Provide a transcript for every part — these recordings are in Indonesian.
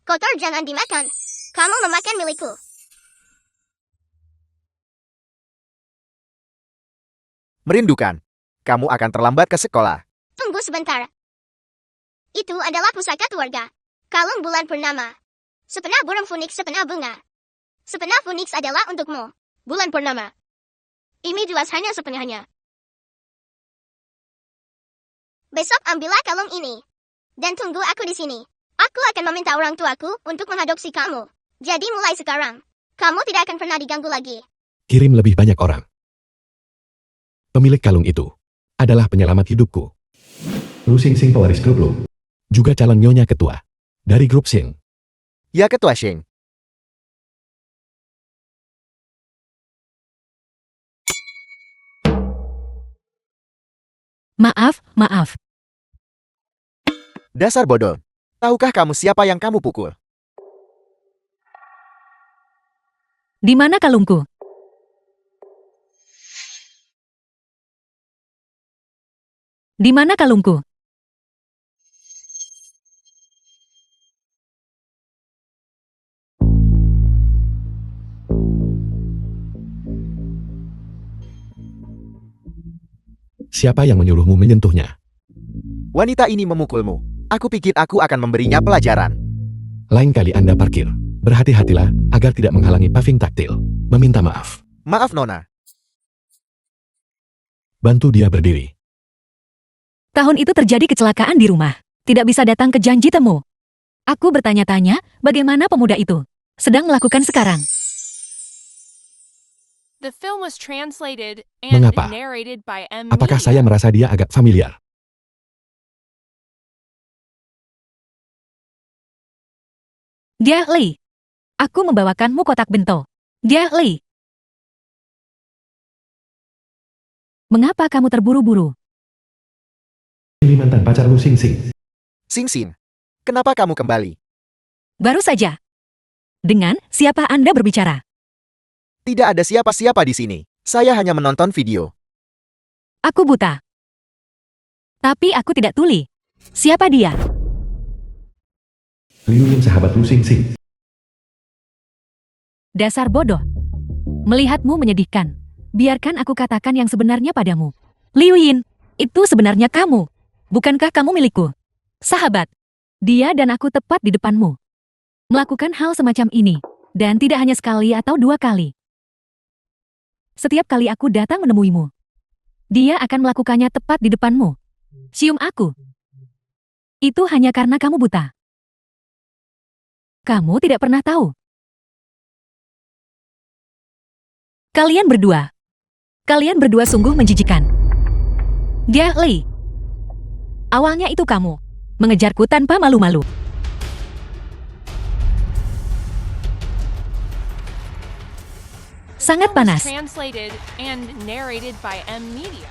Kotor jangan dimakan. Kamu memakan milikku. Merindukan. Kamu akan terlambat ke sekolah. Tunggu sebentar. Itu adalah pusaka keluarga. Kalung bulan purnama. Sepena burung Phoenix, sepena bunga. Sepena Phoenix adalah untukmu. Bulan purnama. Ini jelas hanya sepenahnya. Besok ambillah kalung ini. Dan tunggu aku di sini. Aku akan meminta orang tuaku untuk mengadopsi kamu. Jadi mulai sekarang, kamu tidak akan pernah diganggu lagi. Kirim lebih banyak orang. Pemilik kalung itu adalah penyelamat hidupku. Lu Xing Xing pewaris grup Lu. Juga calon nyonya ketua dari grup Xing. Ya Ketua Xing. Maaf. Dasar bodoh. Tahukah kamu siapa yang kamu pukul? Di mana kalungku? Di mana kalungku? Siapa yang menyuruhmu menyentuhnya? Wanita ini memukulmu. Aku pikir aku akan memberinya pelajaran. Lain kali Anda parkir. Berhati-hatilah agar tidak menghalangi paving taktil. Meminta maaf. Maaf Nona. Bantu dia berdiri. Tahun itu terjadi kecelakaan di rumah. Tidak bisa datang ke janji temu. Aku bertanya-tanya, bagaimana pemuda itu sedang melakukan sekarang. The film was translated and Mengapa? narrated by M. Apakah Media. saya merasa dia agak familiar? Dia Li. Aku membawakanmu kotak bento. Dia Li. Mengapa kamu terburu-buru? Ini mantan pacar Lu Xing Xing. Xing Xing. Kenapa kamu kembali? Baru saja. Dengan siapa Anda berbicara? Tidak ada siapa-siapa di sini. Saya hanya menonton video. Aku buta. Tapi aku tidak tuli. Siapa dia? Liu Yin sahabat Lu Xing Xing. Dasar bodoh. Melihatmu menyedihkan. Biarkan aku katakan yang sebenarnya padamu. Liu Yin, itu sebenarnya kamu. Bukankah kamu milikku? Sahabat. Dia dan aku tepat di depanmu. Melakukan hal semacam ini. Dan tidak hanya sekali atau dua kali. Setiap kali aku datang menemuimu. Dia akan melakukannya tepat di depanmu. Cium aku. Itu hanya karena kamu buta. Kamu tidak pernah tahu. Kalian berdua sungguh menjijikan. Dia Li. Awalnya itu kamu. Mengejarku tanpa malu-malu. Sangat The film was panas. translated and narrated by M. Media.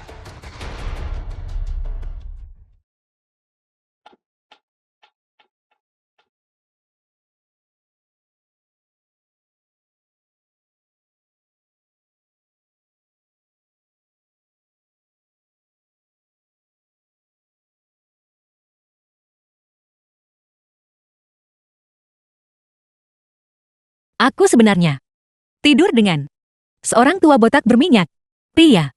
Aku sebenarnya tidur dengan seorang tua botak berminyak. Pria.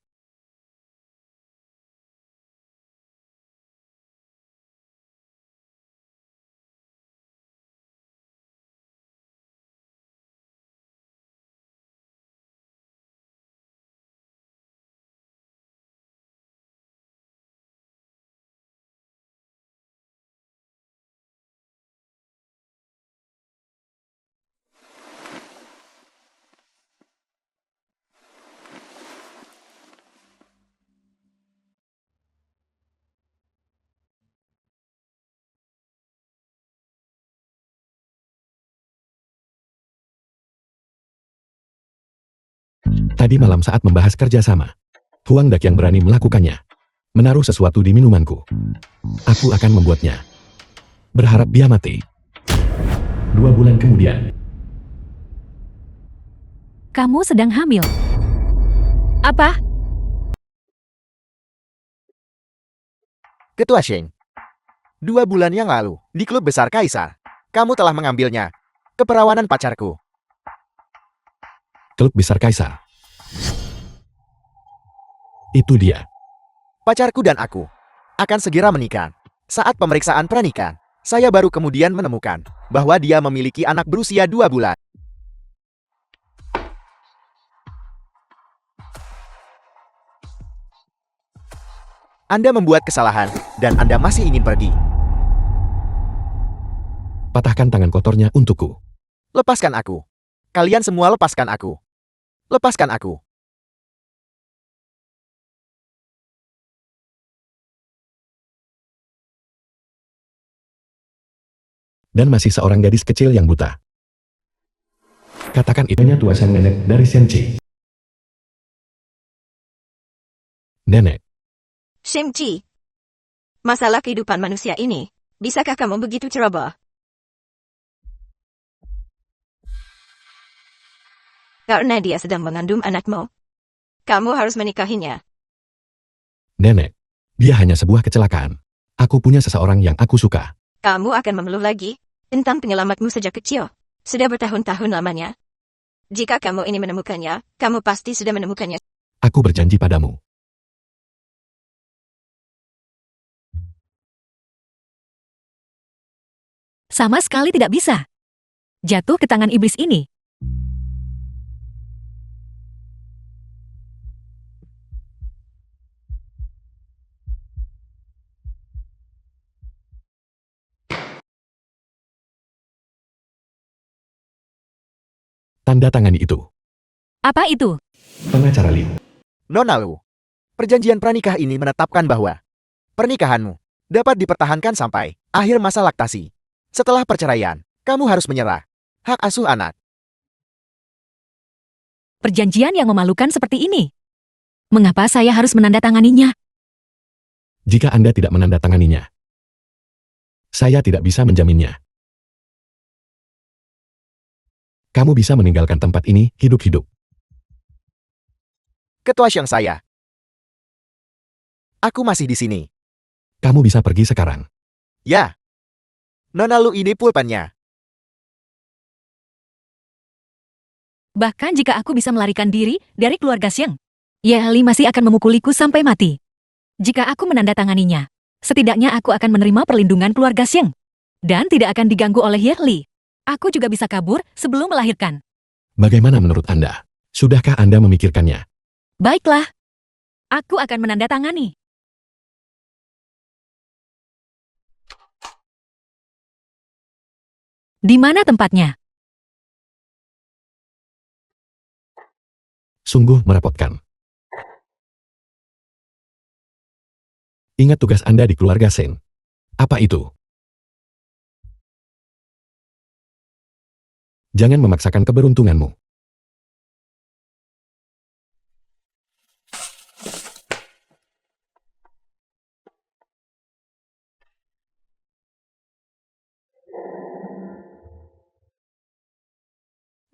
Tadi malam saat membahas kerjasama, Huang Dak yang berani melakukannya. Menaruh sesuatu di minumanku. Aku akan membuatnya. Berharap dia mati. 2 bulan kemudian. Kamu sedang hamil. Apa? Ketua Sheng. 2 bulan yang lalu, di klub besar Kaisar, Kamu telah mengambilnya. Keperawanan pacarku. Klub besar Kaisar. Itu dia. Pacarku dan aku akan segera menikah. Saat pemeriksaan pernikahan, saya baru kemudian menemukan bahwa dia memiliki anak berusia 2 bulan. Anda membuat kesalahan, dan Anda masih ingin pergi. Patahkan tangan kotornya untukku. Lepaskan aku. Kalian semua lepaskan aku. Lepaskan aku. Dan masih seorang gadis kecil yang buta. Katakan itunya tua sang nenek dari Senchi. Nenek, Shimchi, masalah kehidupan manusia ini, bisakah kamu begitu ceroboh? Karena dia sedang mengandung anakmu. Kamu harus menikahinya. nenek, dia hanya sebuah kecelakaan. Aku punya seseorang yang aku suka. Kamu akan mengeluh lagi tentang penyelamatmu sejak kecil. Sudah bertahun-tahun lamanya. Jika kamu ini menemukannya, kamu pasti sudah menemukannya. Aku berjanji padamu. Sama sekali tidak bisa. Jatuh ke tangan iblis ini. Tanda tangani itu. Apa itu? Pengacara Liu. Nona Lu, perjanjian pranikah ini menetapkan bahwa pernikahanmu dapat dipertahankan sampai akhir masa laktasi. Setelah perceraian, kamu harus menyerah hak asuh anak. Perjanjian yang memalukan seperti ini. Mengapa saya harus menandatanganinya? Jika Anda tidak menandatanganinya, saya tidak bisa menjaminnya. Kamu bisa meninggalkan tempat ini hidup-hidup. Ketua Xiang saya. Aku masih di sini. Kamu bisa pergi sekarang. Ya. Nona Lu ini pulpennya. Bahkan jika aku bisa melarikan diri dari keluarga Xiang, Ye Li masih akan memukuliku sampai mati. Jika aku menandatanganinya, setidaknya aku akan menerima perlindungan keluarga Xiang. Dan tidak akan diganggu oleh Ye Li. Aku juga bisa kabur sebelum melahirkan. Bagaimana menurut Anda? Sudahkah Anda memikirkannya? Baiklah. Aku akan menandatangani. Di mana tempatnya? Sungguh merepotkan. Ingat tugas Anda di keluarga Sen. Apa itu? Jangan memaksakan keberuntunganmu.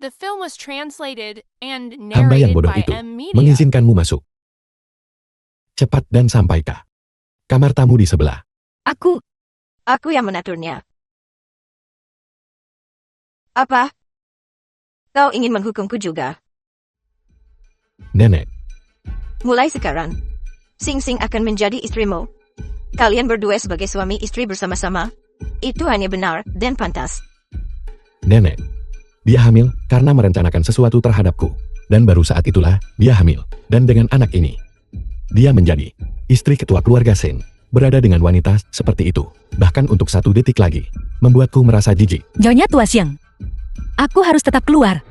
The film was translated and Hamba yang narrated bodoh by itu M Media. mengizinkanmu masuk. Cepat dan sampai ke kamar tamu di sebelah. Aku yang menaturnya. Apa? Kau ingin menghukumku juga? Nenek, Mulai sekarang, Sing Sing akan menjadi istrimu. Kalian berdua sebagai suami istri bersama-sama. Itu hanya benar dan pantas. nenek. Dia hamil karena merencanakan sesuatu terhadapku. Dan baru saat itulah dia hamil. Dan dengan anak ini, dia menjadi istri ketua keluarga Sen. Berada dengan wanita seperti itu, bahkan untuk 1 detik lagi, membuatku merasa jijik. Nyonya Tua Xiang. Aku harus tetap keluar.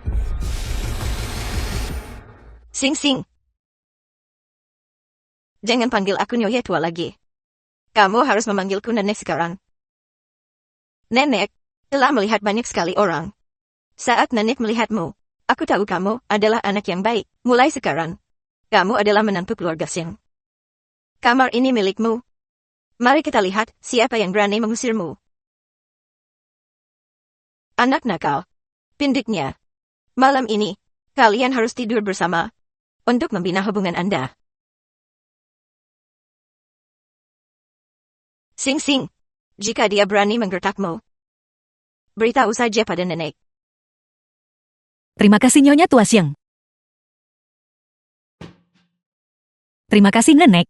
Sing Sing. Jangan panggil aku Nyonya Tua lagi. Kamu harus memanggilku Nenek sekarang. Nenek telah melihat banyak sekali orang. Saat Nenek melihatmu, aku tahu kamu adalah anak yang baik. Mulai sekarang, kamu adalah menantu keluarga Xiang. Kamar ini milikmu. Mari kita lihat siapa yang berani mengusirmu. Anak nakal. Pindiknya. Malam ini, kalian harus tidur bersama untuk membina hubungan Anda. Sing Sing, jika dia berani menggertakmu, Beritahu saja pada nenek. Terima kasih Nyonya Tua Siang. Terima kasih Nenek.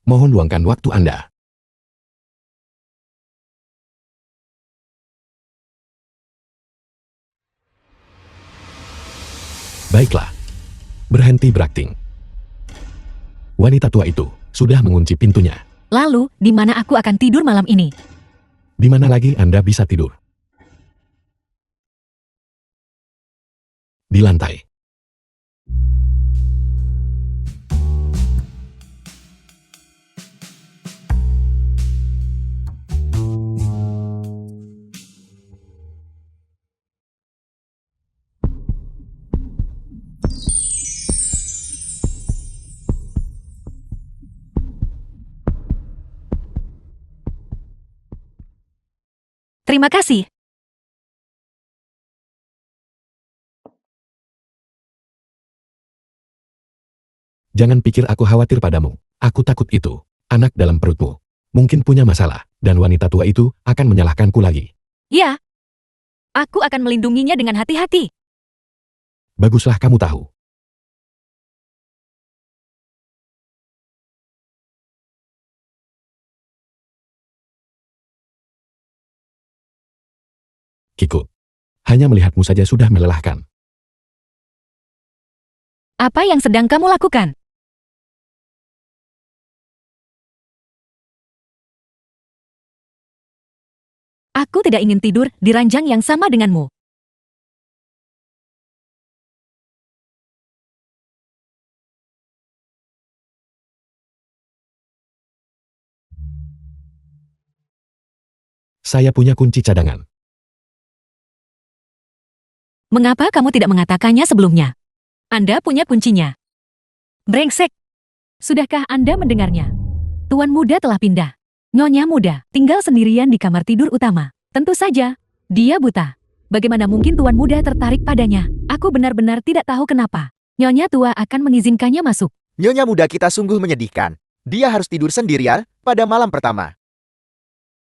Mohon luangkan waktu Anda. Baiklah. Berhenti berakting. Wanita tua itu sudah mengunci pintunya. Lalu, di mana aku akan tidur malam ini? Di mana lagi Anda bisa tidur? Di lantai. Terima kasih. Jangan pikir aku khawatir padamu. Aku takut itu. Anak dalam perutmu. Mungkin punya masalah. Dan wanita tua itu akan menyalahkanku lagi. Ya. Aku akan melindunginya dengan hati-hati. Baguslah kamu tahu. Kiko. Hanya melihatmu saja sudah melelahkan. Apa yang sedang kamu lakukan? Aku tidak ingin tidur di ranjang yang sama denganmu. Saya punya kunci cadangan. Mengapa kamu tidak mengatakannya sebelumnya? Anda punya kuncinya. Brengsek. Sudahkah Anda mendengarnya? Tuan muda telah pindah. Nyonya muda tinggal sendirian di kamar tidur utama. Tentu saja, dia buta. Bagaimana mungkin tuan muda tertarik padanya? Aku benar-benar tidak tahu kenapa. Nyonya tua akan mengizinkannya masuk. Nyonya muda kita sungguh menyedihkan. Dia harus tidur sendirian pada malam pertama.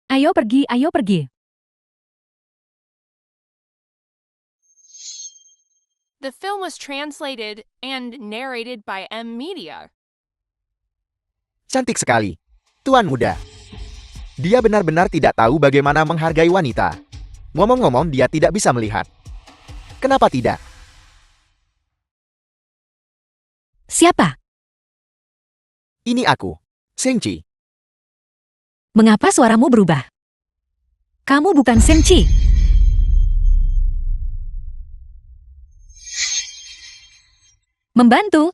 Ayo pergi, ayo pergi. The film was translated and narrated by M Media. Cantik sekali. Tuan muda. Dia benar-benar tidak tahu bagaimana menghargai wanita. Ngomong-ngomong, dia tidak bisa melihat. Kenapa tidak? Siapa? Ini aku, Sengchi. Mengapa suaramu berubah? Kamu bukan Sengchi. Membantu.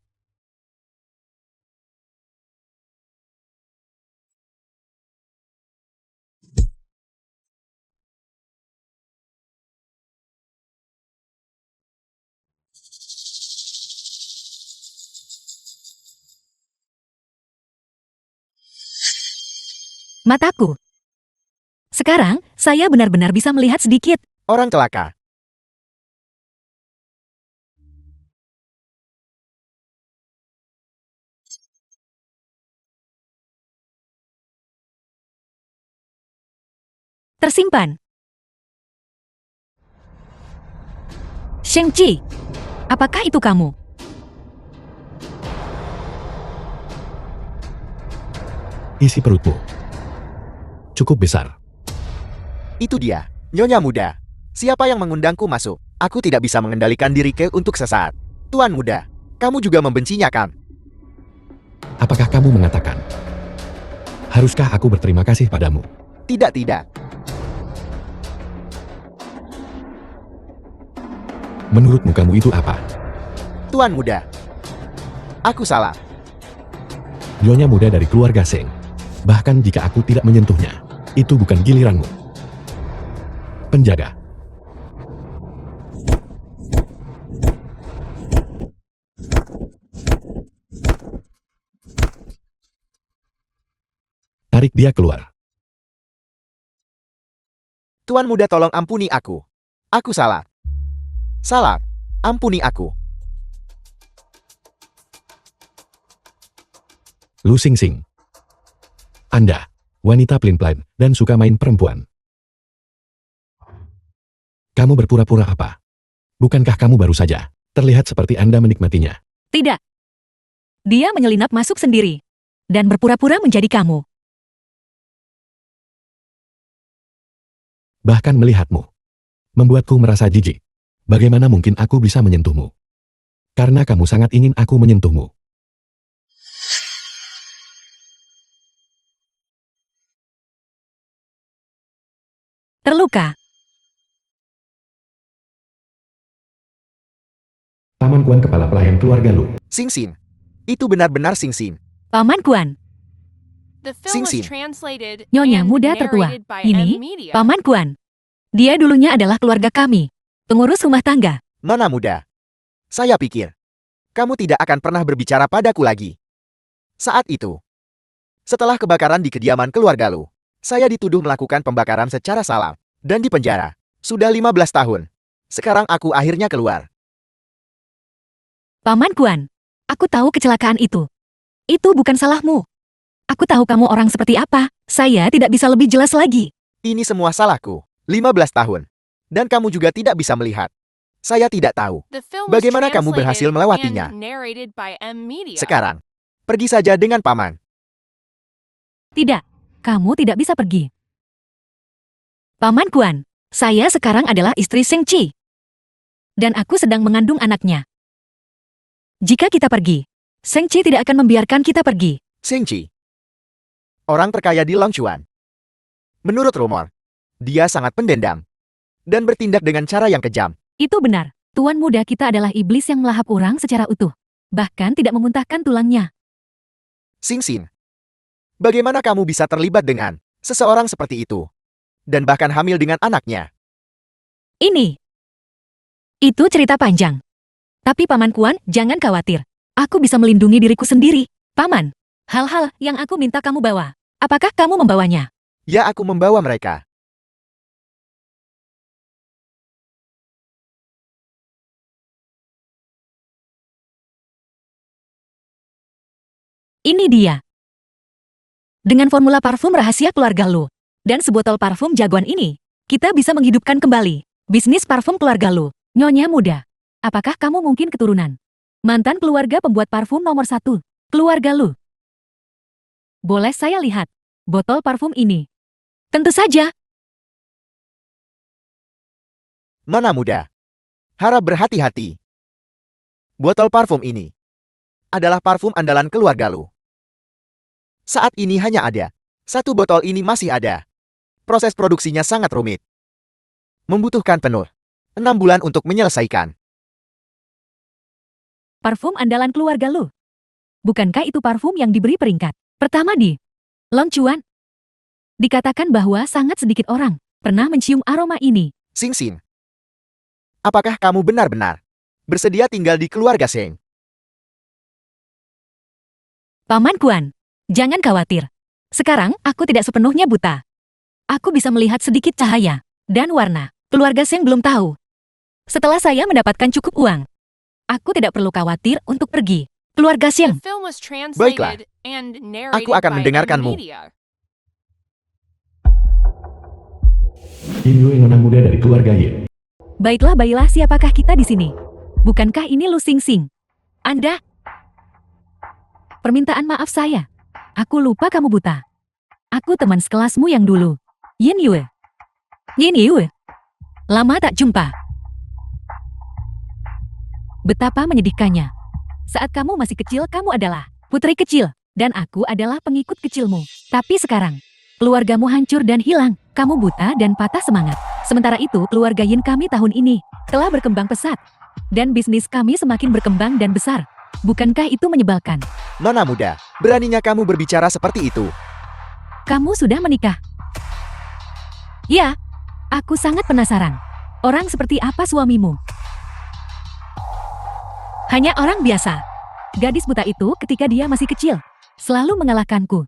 Mataku. Sekarang, saya benar-benar bisa melihat sedikit. Orang celaka. Tersimpan. Sheng-Chi, apakah itu kamu? Isi perutmu. Cukup besar. Itu dia, Nyonya muda. Siapa yang mengundangku masuk? Aku tidak bisa mengendalikan diriku untuk sesaat. Tuan muda, kamu juga membencinya kan? Apakah kamu mengatakan? Haruskah aku berterima kasih padamu? Tidak, tidak. Menurutmu kamu itu apa? Tuan muda. Aku salah. Nyonya muda dari keluarga Seng. Bahkan jika aku tidak menyentuhnya, itu bukan giliranmu. Penjaga. Tarik dia keluar. Tuan muda tolong ampuni aku. Aku salah. Salah. Ampuni aku. Lu Sing Sing. Anda, wanita pelin-pelan dan suka main perempuan. Kamu berpura-pura apa? Bukankah kamu baru saja terlihat seperti Anda menikmatinya? Tidak. Dia menyelinap masuk sendiri. Dan berpura-pura menjadi kamu. Bahkan melihatmu membuatku merasa jijik. Bagaimana mungkin aku bisa menyentuhmu? Karena kamu sangat ingin aku menyentuhmu. Terluka. Paman Kuan kepala pelayan keluarga Lu. Sing Sing. Itu benar-benar Sing Sing. Paman Kuan. The film was Sing. translated Nyonya and muda tertua. narrated by Ini, M Media. Paman Kuan. Dia dulunya adalah keluarga kami. Pengurus rumah tangga. Nona muda. Saya pikir, kamu tidak akan pernah berbicara padaku lagi. Saat itu, setelah kebakaran di kediaman keluarga Lu, saya dituduh melakukan pembakaran secara salah dan dipenjara. Sudah 15 tahun. Sekarang aku akhirnya keluar. Paman Kuan. Aku tahu kecelakaan itu. Itu bukan salahmu. Aku tahu kamu orang seperti apa. Saya tidak bisa lebih jelas lagi. Ini semua salahku. 15 tahun. Dan kamu juga tidak bisa melihat. Saya tidak tahu. The film was Bagaimana kamu berhasil translated melewatinya? and narrated by M Media. Sekarang, pergi saja dengan paman. Tidak. Kamu tidak bisa pergi. Paman Kuan. Saya sekarang adalah istri Seng Chi. Dan aku sedang mengandung anaknya. Jika kita pergi, Seng Chi tidak akan membiarkan kita pergi. Seng Chi. Orang terkaya di Longchuan. Menurut rumor, dia sangat pendendam. Dan bertindak dengan cara yang kejam. Itu benar. Tuan muda kita adalah iblis yang melahap orang secara utuh. Bahkan tidak memuntahkan tulangnya. Sing Sing. Bagaimana kamu bisa terlibat dengan seseorang seperti itu? Dan bahkan hamil dengan anaknya? Ini. Itu cerita panjang. Tapi Paman Kuan, jangan khawatir. Aku bisa melindungi diriku sendiri. Paman, hal-hal yang aku minta kamu bawa. Apakah kamu membawanya? Ya, aku membawa mereka. Ini dia. Dengan formula parfum rahasia keluarga Lu dan sebotol parfum jagoan ini, kita bisa menghidupkan kembali bisnis parfum keluarga Lu. Nyonya muda, apakah kamu mungkin keturunan mantan keluarga pembuat parfum nomor 1, keluarga Lu? Boleh saya lihat botol parfum ini? Tentu saja. Nona muda. Harap berhati-hati. Botol parfum ini adalah parfum andalan keluarga Lu. Saat ini hanya ada satu botol ini masih ada. Proses produksinya sangat rumit. Membutuhkan penuh 6 bulan untuk menyelesaikan. Parfum andalan keluarga Lu. Bukankah itu parfum yang diberi peringkat pertama di Longchuan? Dikatakan bahwa sangat sedikit orang pernah mencium aroma ini. Sing Sing. Apakah kamu benar-benar bersedia tinggal di keluarga Seng? Paman Kuan, jangan khawatir. Sekarang aku tidak sepenuhnya buta. Aku bisa melihat sedikit cahaya dan warna. Keluarga Seng belum tahu. Setelah saya mendapatkan cukup uang, aku tidak perlu khawatir untuk pergi. Keluarga The Seng. film was translated and narrated Aku akan by M mendengarkanmu. Media. Yin Yue nona muda dari keluarga Yin. Baiklah, siapakah kita di sini? Bukankah ini Lu Sing Sing? Anda? Permintaan maaf saya. Aku lupa kamu buta. Aku teman sekelasmu yang dulu. Yin Yue. Yin Yue. Lama tak jumpa. Betapa menyedihkannya. Saat kamu masih kecil, kamu adalah putri kecil. Dan aku adalah pengikut kecilmu. Tapi sekarang, keluargamu hancur dan hilang. Kamu buta dan patah semangat. Sementara itu, keluarga Yin kami tahun ini telah berkembang pesat. Dan bisnis kami semakin berkembang dan besar. Bukankah itu menyebalkan? Nona muda, beraninya kamu berbicara seperti itu. Kamu sudah menikah? Ya, aku sangat penasaran. Orang seperti apa suamimu? Hanya orang biasa. Gadis buta itu ketika dia masih kecil, selalu mengalahkanku.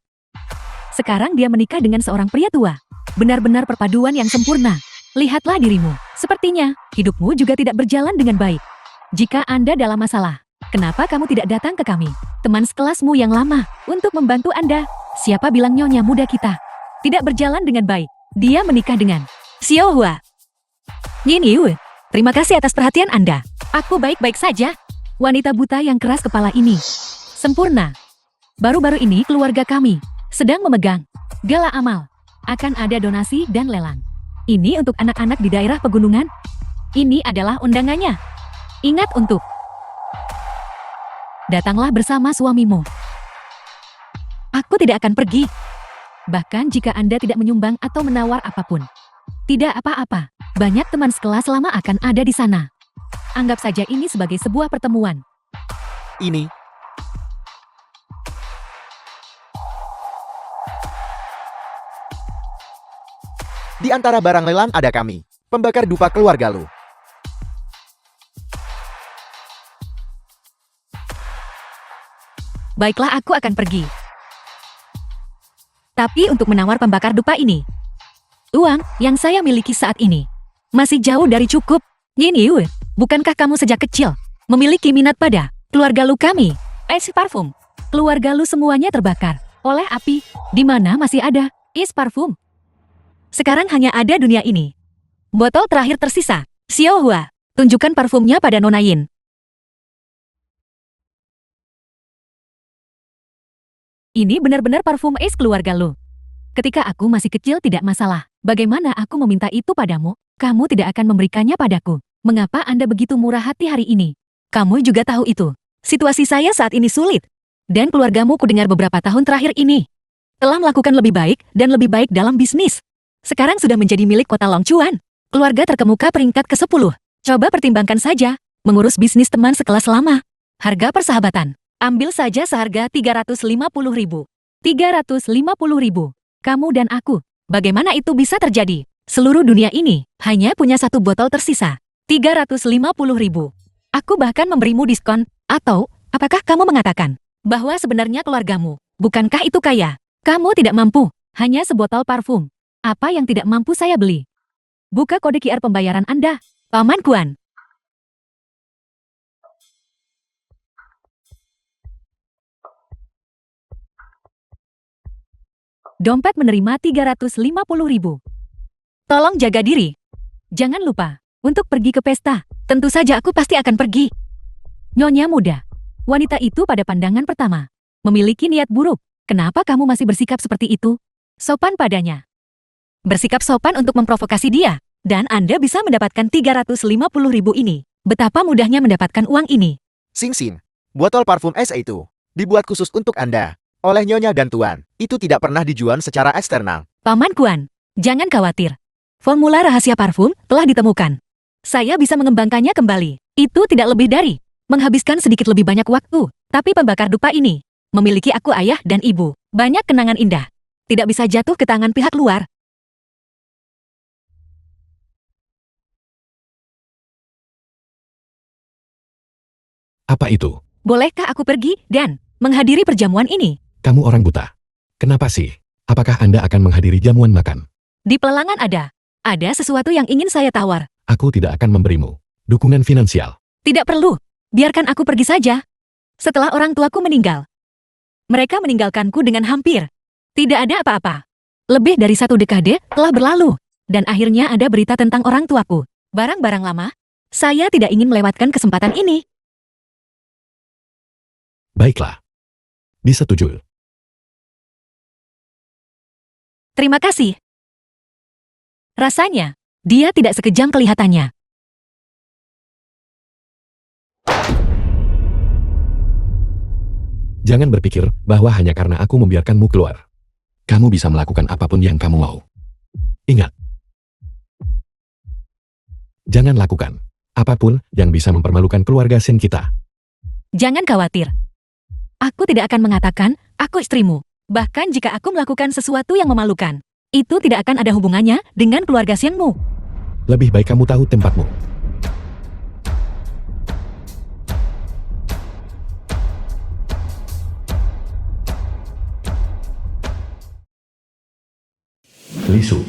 Sekarang dia menikah dengan seorang pria tua. Benar-benar perpaduan yang sempurna. Lihatlah dirimu. Sepertinya, hidupmu juga tidak berjalan dengan baik. Jika Anda dalam masalah, kenapa kamu tidak datang ke kami, teman sekelasmu yang lama, untuk membantu Anda? Siapa bilang nyonya muda kita tidak berjalan dengan baik? Dia menikah dengan Xiao Hua. Yin Yu, terima kasih atas perhatian Anda. Aku baik-baik saja. Wanita buta yang keras kepala ini sempurna. Baru-baru ini keluarga kami sedang memegang gala amal. Akan ada donasi dan lelang. Ini untuk anak-anak di daerah pegunungan. Ini adalah undangannya. Ingat untuk datanglah bersama suamimu. Aku tidak akan pergi. Bahkan jika Anda tidak menyumbang atau menawar apapun. Tidak apa-apa. Banyak teman sekelas lama akan ada di sana. Anggap saja ini sebagai sebuah pertemuan. Ini. Di antara barang lelang ada kami, pembakar dupa keluarga lu. Baiklah, aku akan pergi. Tapi untuk menawar pembakar dupa ini, uang yang saya miliki saat ini masih jauh dari cukup. Yin Yu, bukankah kamu sejak kecil memiliki minat pada keluarga lu kami? Es parfum. Keluarga lu semuanya terbakar oleh api. Di mana masih ada es parfum? Sekarang hanya ada dunia ini. Botol terakhir tersisa. Xiao Hua, tunjukkan parfumnya pada Nona Yin. Ini benar-benar parfum es keluarga lu. Ketika aku masih kecil tidak masalah. Bagaimana aku meminta itu padamu? Kamu tidak akan memberikannya padaku. Mengapa Anda begitu murah hati hari ini? Kamu juga tahu itu. Situasi saya saat ini sulit. Dan keluargamu kudengar beberapa tahun terakhir ini telah melakukan lebih baik dan lebih baik dalam bisnis. Sekarang sudah menjadi milik kota Longchuan. Keluarga terkemuka peringkat ke-10. Coba pertimbangkan saja. Mengurus bisnis teman sekelas lama. Harga persahabatan. Ambil saja seharga 350.000. 350.000. Kamu dan aku. Bagaimana itu bisa terjadi? Seluruh dunia ini hanya punya satu botol tersisa. 350.000. Aku bahkan memberimu diskon. Atau, apakah kamu mengatakan bahwa sebenarnya keluargamu, bukankah itu kaya? Kamu tidak mampu. Hanya sebotol parfum. Apa yang tidak mampu saya beli? Buka kode QR pembayaran Anda, Paman Kuan. Dompet menerima 350.000. Tolong jaga diri. Jangan lupa untuk pergi ke pesta. Tentu saja aku pasti akan pergi. Nyonya muda. Wanita itu pada pandangan pertama memiliki niat buruk. Kenapa kamu masih bersikap seperti itu? Sopan padanya. Bersikap sopan untuk memprovokasi dia. Dan Anda bisa mendapatkan 350.000 ini. Betapa mudahnya mendapatkan uang ini. Sing Sing, botol parfum es itu dibuat khusus untuk Anda. Oleh Nyonya dan Tuan, itu tidak pernah dijual secara eksternal. Paman Kuan, jangan khawatir. Formula rahasia parfum telah ditemukan. Saya bisa mengembangkannya kembali. Itu tidak lebih dari menghabiskan sedikit lebih banyak waktu. Tapi pembakar dupa ini memiliki aku ayah dan ibu. Banyak kenangan indah. Tidak bisa jatuh ke tangan pihak luar. Apa itu? Bolehkah aku pergi dan menghadiri perjamuan ini? Kamu orang buta. Kenapa sih? Apakah Anda akan menghadiri jamuan makan? Di pelelangan ada sesuatu yang ingin saya tawar. Aku tidak akan memberimu dukungan finansial. Tidak perlu. Biarkan aku pergi saja. Setelah orang tuaku meninggal, mereka meninggalkanku dengan hampir tidak ada apa-apa. Lebih dari 1 dekade telah berlalu. Dan akhirnya ada berita tentang orang tuaku. Barang-barang lama. Saya tidak ingin melewatkan kesempatan ini. Baiklah. Disetujui. Terima kasih. Rasanya, dia tidak sekejam kelihatannya. Jangan berpikir bahwa hanya karena aku membiarkanmu keluar. Kamu bisa melakukan apapun yang kamu mau. Ingat. Jangan lakukan apapun yang bisa mempermalukan keluarga Sen kita. Jangan khawatir. Aku tidak akan mengatakan, aku istrimu. Bahkan jika aku melakukan sesuatu yang memalukan, itu tidak akan ada hubungannya dengan keluarga Sienmu. Lebih baik kamu tahu tempatmu. Lisu.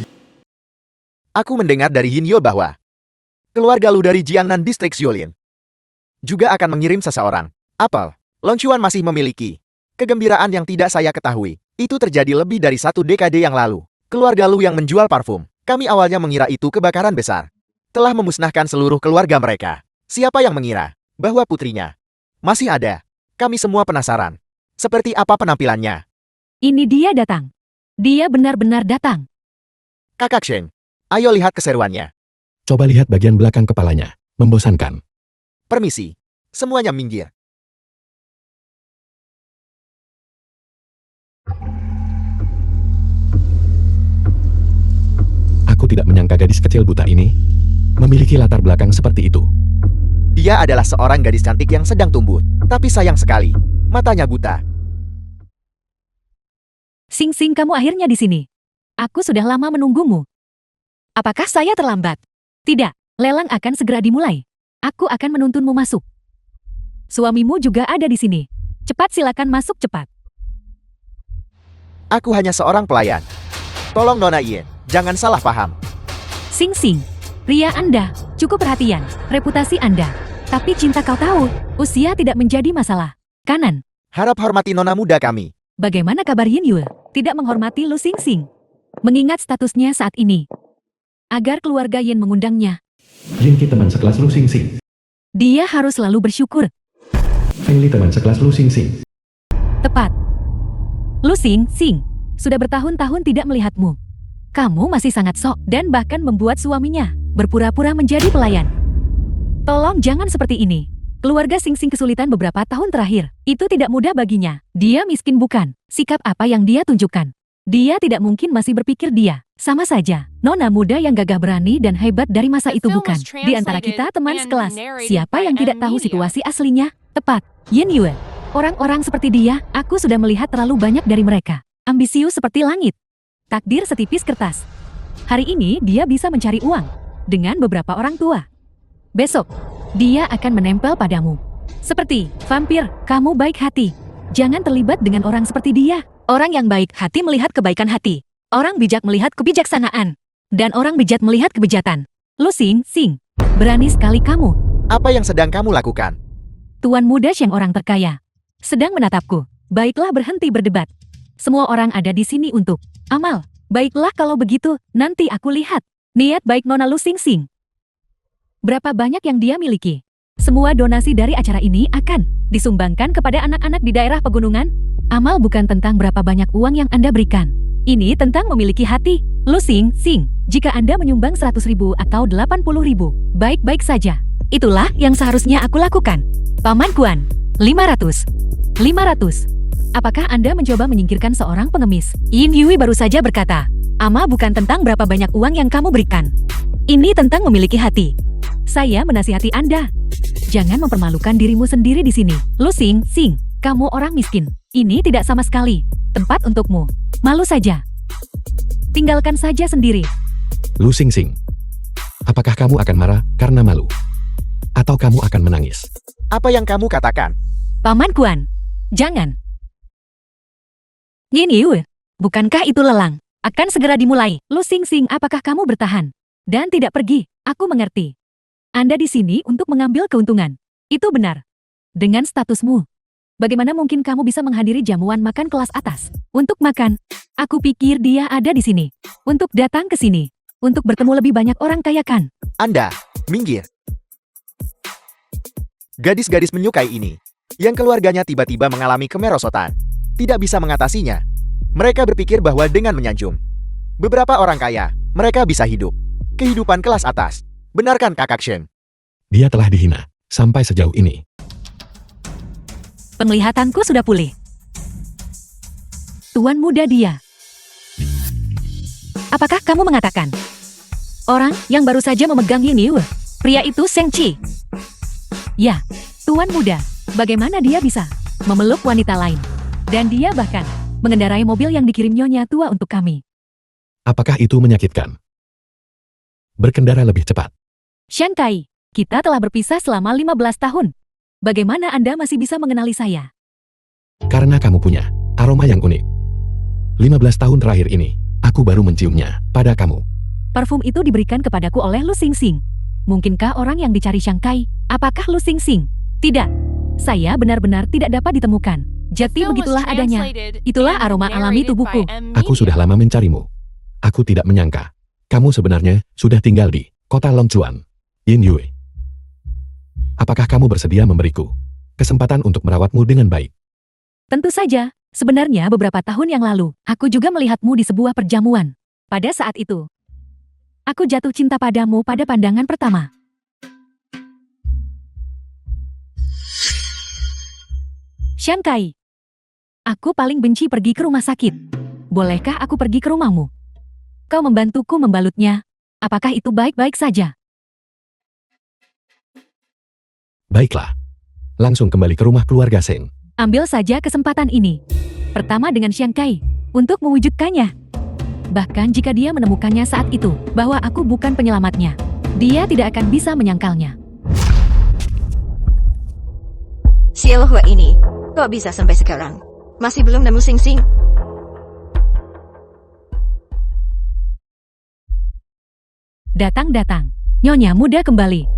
Aku mendengar dari Yin Yo bahwa keluarga lu dari Jiangnan Distrik Xiolin. juga akan mengirim seseorang. Apel, Long Chuan masih memiliki kegembiraan yang tidak saya ketahui. Itu terjadi lebih dari 1 dekade yang lalu. Keluarga Lu yang menjual parfum. Kami awalnya mengira itu kebakaran besar. Telah memusnahkan seluruh keluarga mereka. Siapa yang mengira bahwa putrinya masih ada? Kami semua penasaran. Seperti apa penampilannya? Ini dia datang. Dia benar-benar datang. Kakak Sheng, ayo lihat keseruannya. Coba lihat bagian belakang kepalanya. Membosankan. Permisi. Semuanya minggir. Aku tidak menyangka gadis kecil buta ini memiliki latar belakang seperti itu. Dia adalah seorang gadis cantik yang sedang tumbuh. Tapi sayang sekali, matanya buta. Sing Sing, kamu akhirnya di sini. Aku sudah lama menunggumu. Apakah saya terlambat? Tidak, lelang akan segera dimulai. Aku akan menuntunmu masuk. Suamimu juga ada di sini. Cepat, silakan masuk cepat. Aku hanya seorang pelayan. Tolong Nona Yen, jangan salah paham. Sing Sing, pria Anda, cukup perhatian, reputasi Anda. Tapi cinta kau tahu, usia tidak menjadi masalah. Kanan, Harap hormati nona muda kami. bagaimana kabar Yin Yue? Tidak menghormati Lu Sing Sing. Mengingat statusnya saat ini. Agar keluarga Yin mengundangnya, Yin Qi teman sekelas Lu Sing Sing. dia harus selalu bersyukur. Feng Li teman sekelas Lu Sing Sing. Tepat. Lu Sing Sing, sudah bertahun-tahun tidak melihatmu. Kamu masih sangat sok dan bahkan membuat suaminya berpura-pura menjadi pelayan. Tolong jangan seperti ini. Keluarga Sing Sing kesulitan beberapa tahun terakhir. Itu tidak mudah baginya. Dia miskin bukan? Sikap apa yang dia tunjukkan? Dia tidak mungkin masih berpikir dia. Sama saja, nona muda yang gagah berani dan hebat dari masa itu bukan. Di antara kita teman sekelas, siapa yang tidak tahu situasi aslinya? Tepat, Yin Yue. Orang-orang seperti dia, aku sudah melihat terlalu banyak dari mereka. Ambisius seperti langit. Takdir setipis kertas. Hari ini dia bisa mencari uang dengan beberapa orang tua. Besok, dia akan menempel padamu. Seperti vampir, kamu baik hati. Jangan terlibat dengan orang seperti dia. Orang yang baik hati melihat kebaikan hati. Orang bijak melihat kebijaksanaan. Dan orang bijak melihat kebejatan. Lu Sing Sing, berani sekali kamu. Apa yang sedang kamu lakukan? Tuan muda yang orang terkaya sedang menatapku. Baiklah, berhenti berdebat. Semua orang ada di sini untuk amal. Baiklah kalau begitu, nanti aku lihat. Niat baik Nona Lu Sing Sing. Berapa banyak yang dia miliki? Semua donasi dari acara ini akan disumbangkan kepada anak-anak di daerah pegunungan. Amal bukan tentang berapa banyak uang yang Anda berikan. Ini tentang memiliki hati. Lu Sing Sing, jika Anda menyumbang 100.000 atau 80.000, baik-baik saja. Itulah yang seharusnya aku lakukan. Paman Kuan, 500. 500. Apakah Anda mencoba menyingkirkan seorang pengemis? Yin Yui baru saja berkata, amal bukan tentang berapa banyak uang yang kamu berikan. Ini tentang memiliki hati. Saya menasihati Anda. Jangan mempermalukan dirimu sendiri di sini. Lu Sing Sing, kamu orang miskin. Ini tidak sama sekali tempat untukmu. Malu saja. Tinggalkan saja sendiri. Lu Sing Sing. Apakah kamu akan marah karena malu? Atau kamu akan menangis? Apa yang kamu katakan? Paman Kuan, jangan. Yin Yue, bukankah itu lelang? Akan segera dimulai. Lu Sing Sing, apakah kamu bertahan dan tidak pergi? Aku mengerti. Anda di sini untuk mengambil keuntungan. Itu benar. Dengan statusmu, bagaimana mungkin kamu bisa menghadiri jamuan makan kelas atas? Untuk makan, aku pikir dia ada di sini. Untuk datang ke sini. Untuk bertemu lebih banyak orang kaya kan? Anda, minggir. Gadis-gadis menyukai ini. Yang keluarganya tiba-tiba mengalami kemerosotan. Tidak bisa mengatasinya. Mereka berpikir bahwa dengan menyanjung beberapa orang kaya, mereka bisa hidup kehidupan kelas atas. Benarkan Kakak Shen? Dia telah dihina sampai sejauh ini. Penglihatanku sudah pulih. Tuan muda dia. Apakah kamu mengatakan orang yang baru saja memegang Yin Yue, pria itu Sheng Qi? Ya, Tuan muda, bagaimana dia bisa memeluk wanita lain? Dan dia bahkan mengendarai mobil yang dikirim nyonya tua untuk kami. Apakah itu menyakitkan? Berkendara lebih cepat. Shankai, kita telah berpisah selama 15 tahun. Bagaimana Anda masih bisa mengenali saya? Karena kamu punya aroma yang unik. 15 tahun terakhir ini, aku baru menciumnya pada kamu. Parfum itu diberikan kepadaku oleh Lu Sing Sing. Mungkinkah orang yang dicari Shankai? Apakah Lu Sing Sing Tidak. Saya benar-benar tidak dapat ditemukan. The Jadi film was begitulah adanya. translated Itulah and aroma alami narrated tubuhku. by M. Aku Media. sudah lama mencarimu. Aku tidak menyangka. Kamu sebenarnya sudah tinggal di kota Longchuan, Yin Yue. Apakah kamu bersedia memberiku kesempatan untuk merawatmu dengan baik? Tentu saja. Sebenarnya beberapa tahun yang lalu, aku juga melihatmu di sebuah perjamuan. Pada saat itu, aku jatuh cinta padamu pada pandangan pertama. Shankai, aku paling benci pergi ke rumah sakit. Bolehkah aku pergi ke rumahmu? Kau membantuku membalutnya. Apakah itu baik-baik saja? Baiklah. Langsung kembali ke rumah keluarga Seng. Ambil saja kesempatan ini. Pertama dengan Shankai, untuk mewujudkannya. Bahkan jika dia menemukannya saat itu, bahwa aku bukan penyelamatnya, dia tidak akan bisa menyangkalnya. Sialhua ini, kok bisa sampai sekarang? Masih belum nemu Sing Sing? Datang-datang, Nyonya muda kembali.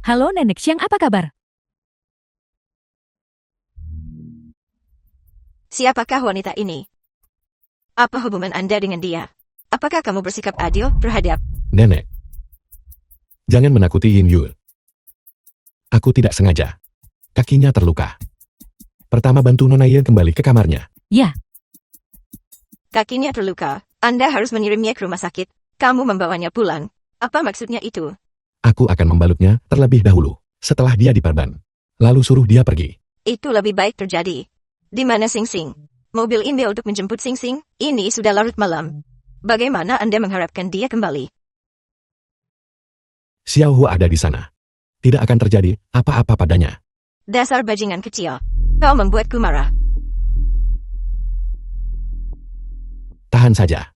Halo Nenek Xiang, apa kabar? Siapakah wanita ini? Apa hubungan Anda dengan dia? Apakah kamu bersikap adil terhadap... Nenek. Jangan menakuti Yin Yue. Aku tidak sengaja. Kakinya terluka. Pertama bantu Nona Yin kembali ke kamarnya. Ya, Kakinya terluka. Anda harus mengirimnya ke rumah sakit. Kamu membawanya pulang. Apa maksudnya itu? Aku akan membalutnya terlebih dahulu. Setelah dia diperban. Lalu suruh dia pergi. Itu lebih baik terjadi. Di mana Sing Sing? Mobil email untuk menjemput Sing Sing? Ini sudah larut malam. Bagaimana Anda mengharapkan dia kembali? Xiao Hua ada di sana. Tidak akan terjadi apa-apa padanya. Dasar bajingan kecil. Kau membuatku marah. Tahan saja.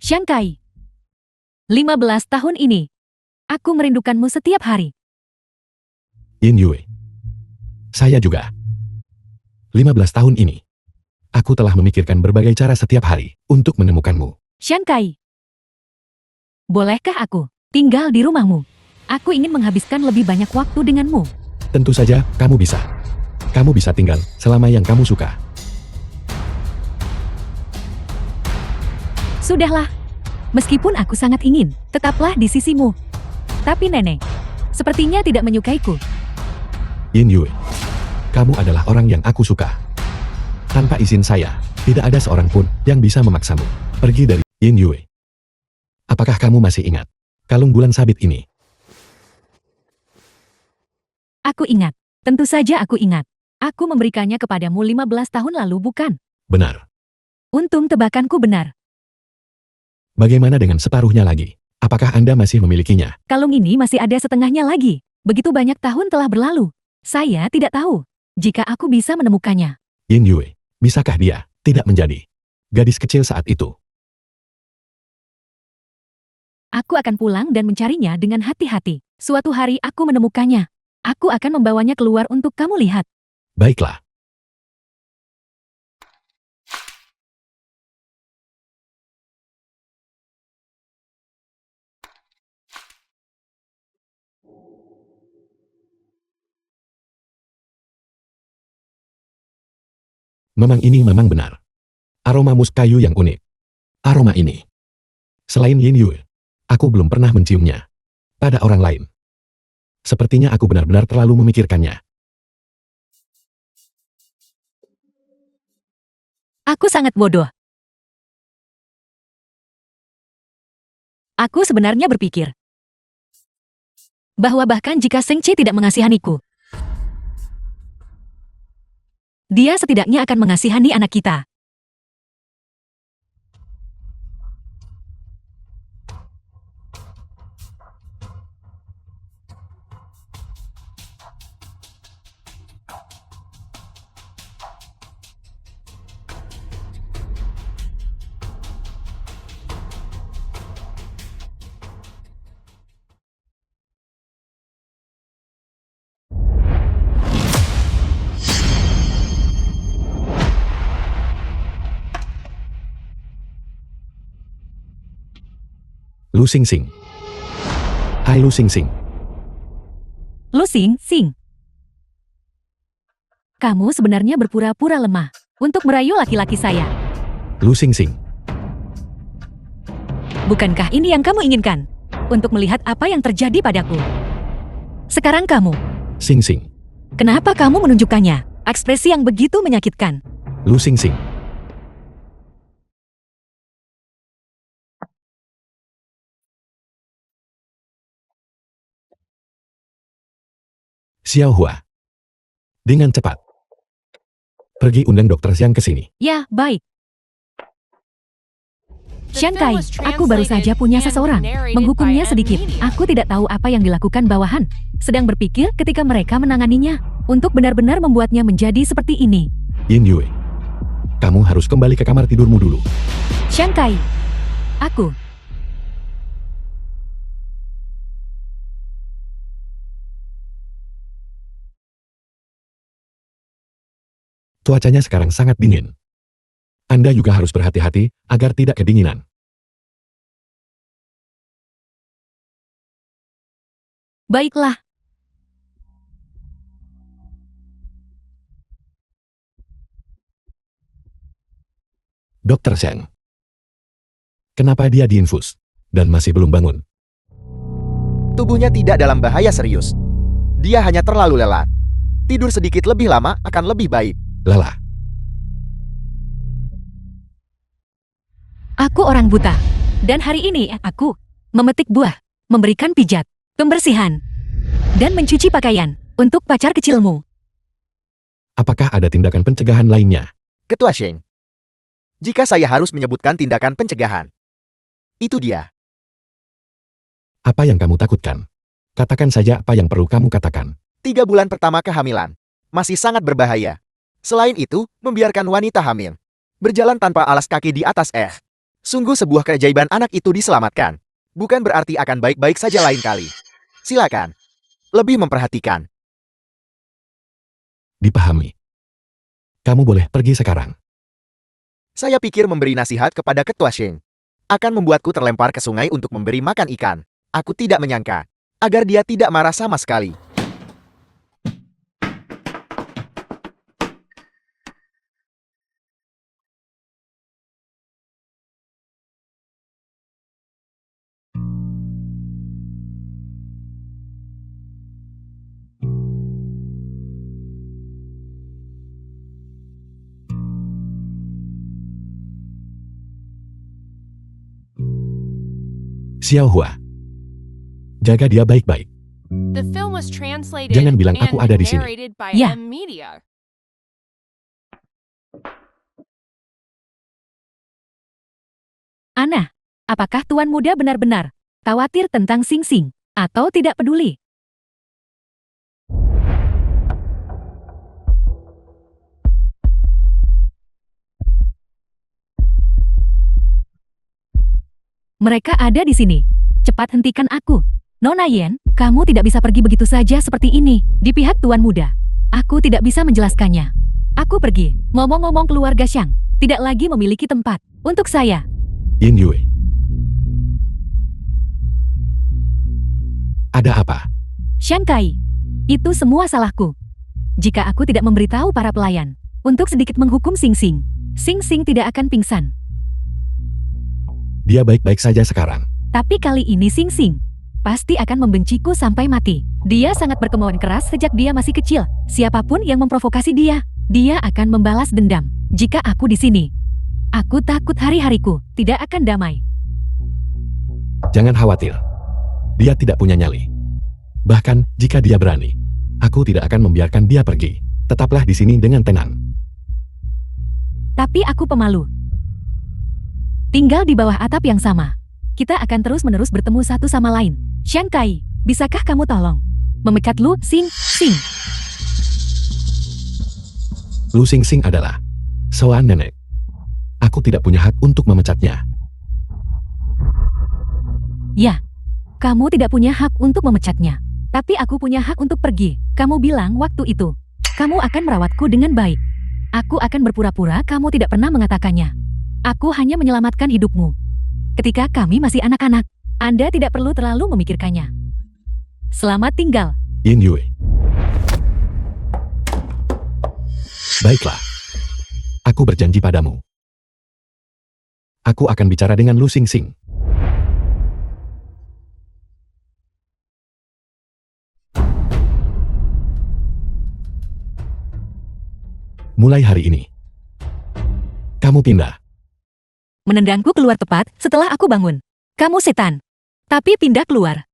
Shankai. 15 tahun ini, aku merindukanmu setiap hari. Yin Yue. Saya juga. 15 tahun ini. Aku telah memikirkan berbagai cara setiap hari untuk menemukanmu. Shankai. Bolehkah aku tinggal di rumahmu? Aku ingin menghabiskan lebih banyak waktu denganmu. Tentu saja, kamu bisa. Kamu bisa tinggal selama yang kamu suka. Sudahlah. Meskipun aku sangat ingin, tetaplah di sisimu. Tapi nenek, sepertinya tidak menyukaiku. Yin Yue. Kamu adalah orang yang aku suka. Tanpa izin saya, tidak ada seorang pun yang bisa memaksamu pergi dari Yin Yue. Apakah kamu masih ingat kalung bulan sabit ini? Aku ingat. Tentu saja aku ingat. Aku memberikannya kepadamu 15 tahun lalu, bukan? Benar. Untung tebakanku benar. Bagaimana dengan separuhnya lagi? Apakah Anda masih memilikinya? Kalung ini masih ada setengahnya lagi. Begitu banyak tahun telah berlalu. Saya tidak tahu jika aku bisa menemukannya. Yin Yue, bisakah dia tidak menjadi gadis kecil saat itu? Aku akan pulang dan mencarinya dengan hati-hati. Suatu hari aku menemukannya. Aku akan membawanya keluar untuk kamu lihat. Baiklah. Ini memang benar. Aroma mus kayu yang unik. Aroma ini. Selain Yin Yue, aku belum pernah menciumnya pada orang lain. Sepertinya aku benar-benar terlalu memikirkannya. Aku sangat bodoh. Aku sebenarnya berpikir bahwa bahkan jika Seng Chi tidak mengasihaniku, dia setidaknya akan mengasihani anak kita. Lu Xing Xing. Hai Lu Xing Xing. Lu Xing Xing. Kamu sebenarnya berpura-pura lemah untuk merayu laki-laki saya. Lu Xing Xing. Bukankah ini yang kamu inginkan? Untuk melihat apa yang terjadi padaku. Sekarang kamu, Xing Xing. kenapa kamu menunjukkannya? Ekspresi yang begitu menyakitkan. Lu Xing Xing. Xiao Hua. Dengan cepat. Pergi undang dokter Xiang ke sini. Ya, baik. The Xiang film Kai, was aku baru saja translated punya and seseorang. narrated Menghukumnya by sedikit. M-Media. Aku tidak tahu apa yang dilakukan bawahan. Sedang berpikir ketika mereka menanganinya. Untuk benar-benar membuatnya menjadi seperti ini. Yin Yue. Kamu harus kembali ke kamar tidurmu dulu. Xiang Kai. Aku. Cuacanya sekarang sangat dingin. Anda juga harus berhati-hati agar tidak kedinginan. Baiklah. Dokter Xiang. Kenapa dia diinfus dan masih belum bangun? Tubuhnya tidak dalam bahaya serius. Dia hanya terlalu lelah. Tidur sedikit lebih lama akan lebih baik. Lelah. Aku orang buta. Dan hari ini aku memetik buah, memberikan pijat, pembersihan, dan mencuci pakaian untuk pacar kecilmu. Apakah ada tindakan pencegahan lainnya? Ketua Sheng. Jika saya harus menyebutkan tindakan pencegahan, itu dia. Apa yang kamu takutkan? Katakan saja apa yang perlu kamu katakan. 3 bulan pertama kehamilan. Masih sangat berbahaya. Selain itu, membiarkan wanita hamil berjalan tanpa alas kaki di atas sungguh sebuah keajaiban anak itu diselamatkan. Bukan berarti akan baik-baik saja lain kali. Silakan. Lebih memperhatikan. Dipahami. Kamu boleh pergi sekarang. Saya pikir memberi nasihat kepada Ketua Sheng akan membuatku terlempar ke sungai untuk memberi makan ikan. Aku tidak menyangka agar dia tidak marah sama sekali. Xiao Hua. Jaga dia baik-baik. The film was translated Jangan bilang aku and ada di sini. narrated by Ya. M-Media. Ana, apakah Tuan Muda benar-benar khawatir tentang Xing Xing atau tidak peduli? Mereka ada di sini. Cepat hentikan aku. Nona Yen, kamu tidak bisa pergi begitu saja seperti ini. Di pihak Tuan Muda, aku tidak bisa menjelaskannya. Aku pergi. Ngomong-ngomong keluarga Xiang, tidak lagi memiliki tempat untuk saya. Yin Yue. Ada apa? Xiang Kai, itu semua salahku. Jika aku tidak memberitahu para pelayan untuk sedikit menghukum Xing Xing, Xing Xing tidak akan pingsan. Dia baik-baik saja sekarang. Tapi kali ini Xing Xing pasti akan membenciku sampai mati. Dia sangat berkemauan keras sejak dia masih kecil. Siapapun yang memprovokasi dia, dia akan membalas dendam. Jika aku di sini, aku takut hari-hariku tidak akan damai. Jangan khawatir. Dia tidak punya nyali. Bahkan jika dia berani, aku tidak akan membiarkan dia pergi. Tetaplah di sini dengan tenang. Tapi aku pemalu. Tinggal di bawah atap yang sama. Kita akan terus-menerus bertemu satu sama lain. Xiang Kai, bisakah kamu tolong memecat Lu Xing Xing? Lu Xing Xing adalah seorang nenek. Aku tidak punya hak untuk memecatnya. Ya, kamu tidak punya hak untuk memecatnya. Tapi aku punya hak untuk pergi. Kamu bilang waktu itu, kamu akan merawatku dengan baik. Aku akan berpura-pura kamu tidak pernah mengatakannya. Aku hanya menyelamatkan hidupmu. Ketika kami masih anak-anak, Anda tidak perlu terlalu memikirkannya. Selamat tinggal. Yin Yue. Baiklah. Aku berjanji padamu. Aku akan bicara dengan Lu Xingxing. Mulai hari ini, kamu pindah. Menendangku keluar tepat setelah aku bangun. Kamu setan. Tapi pindah keluar.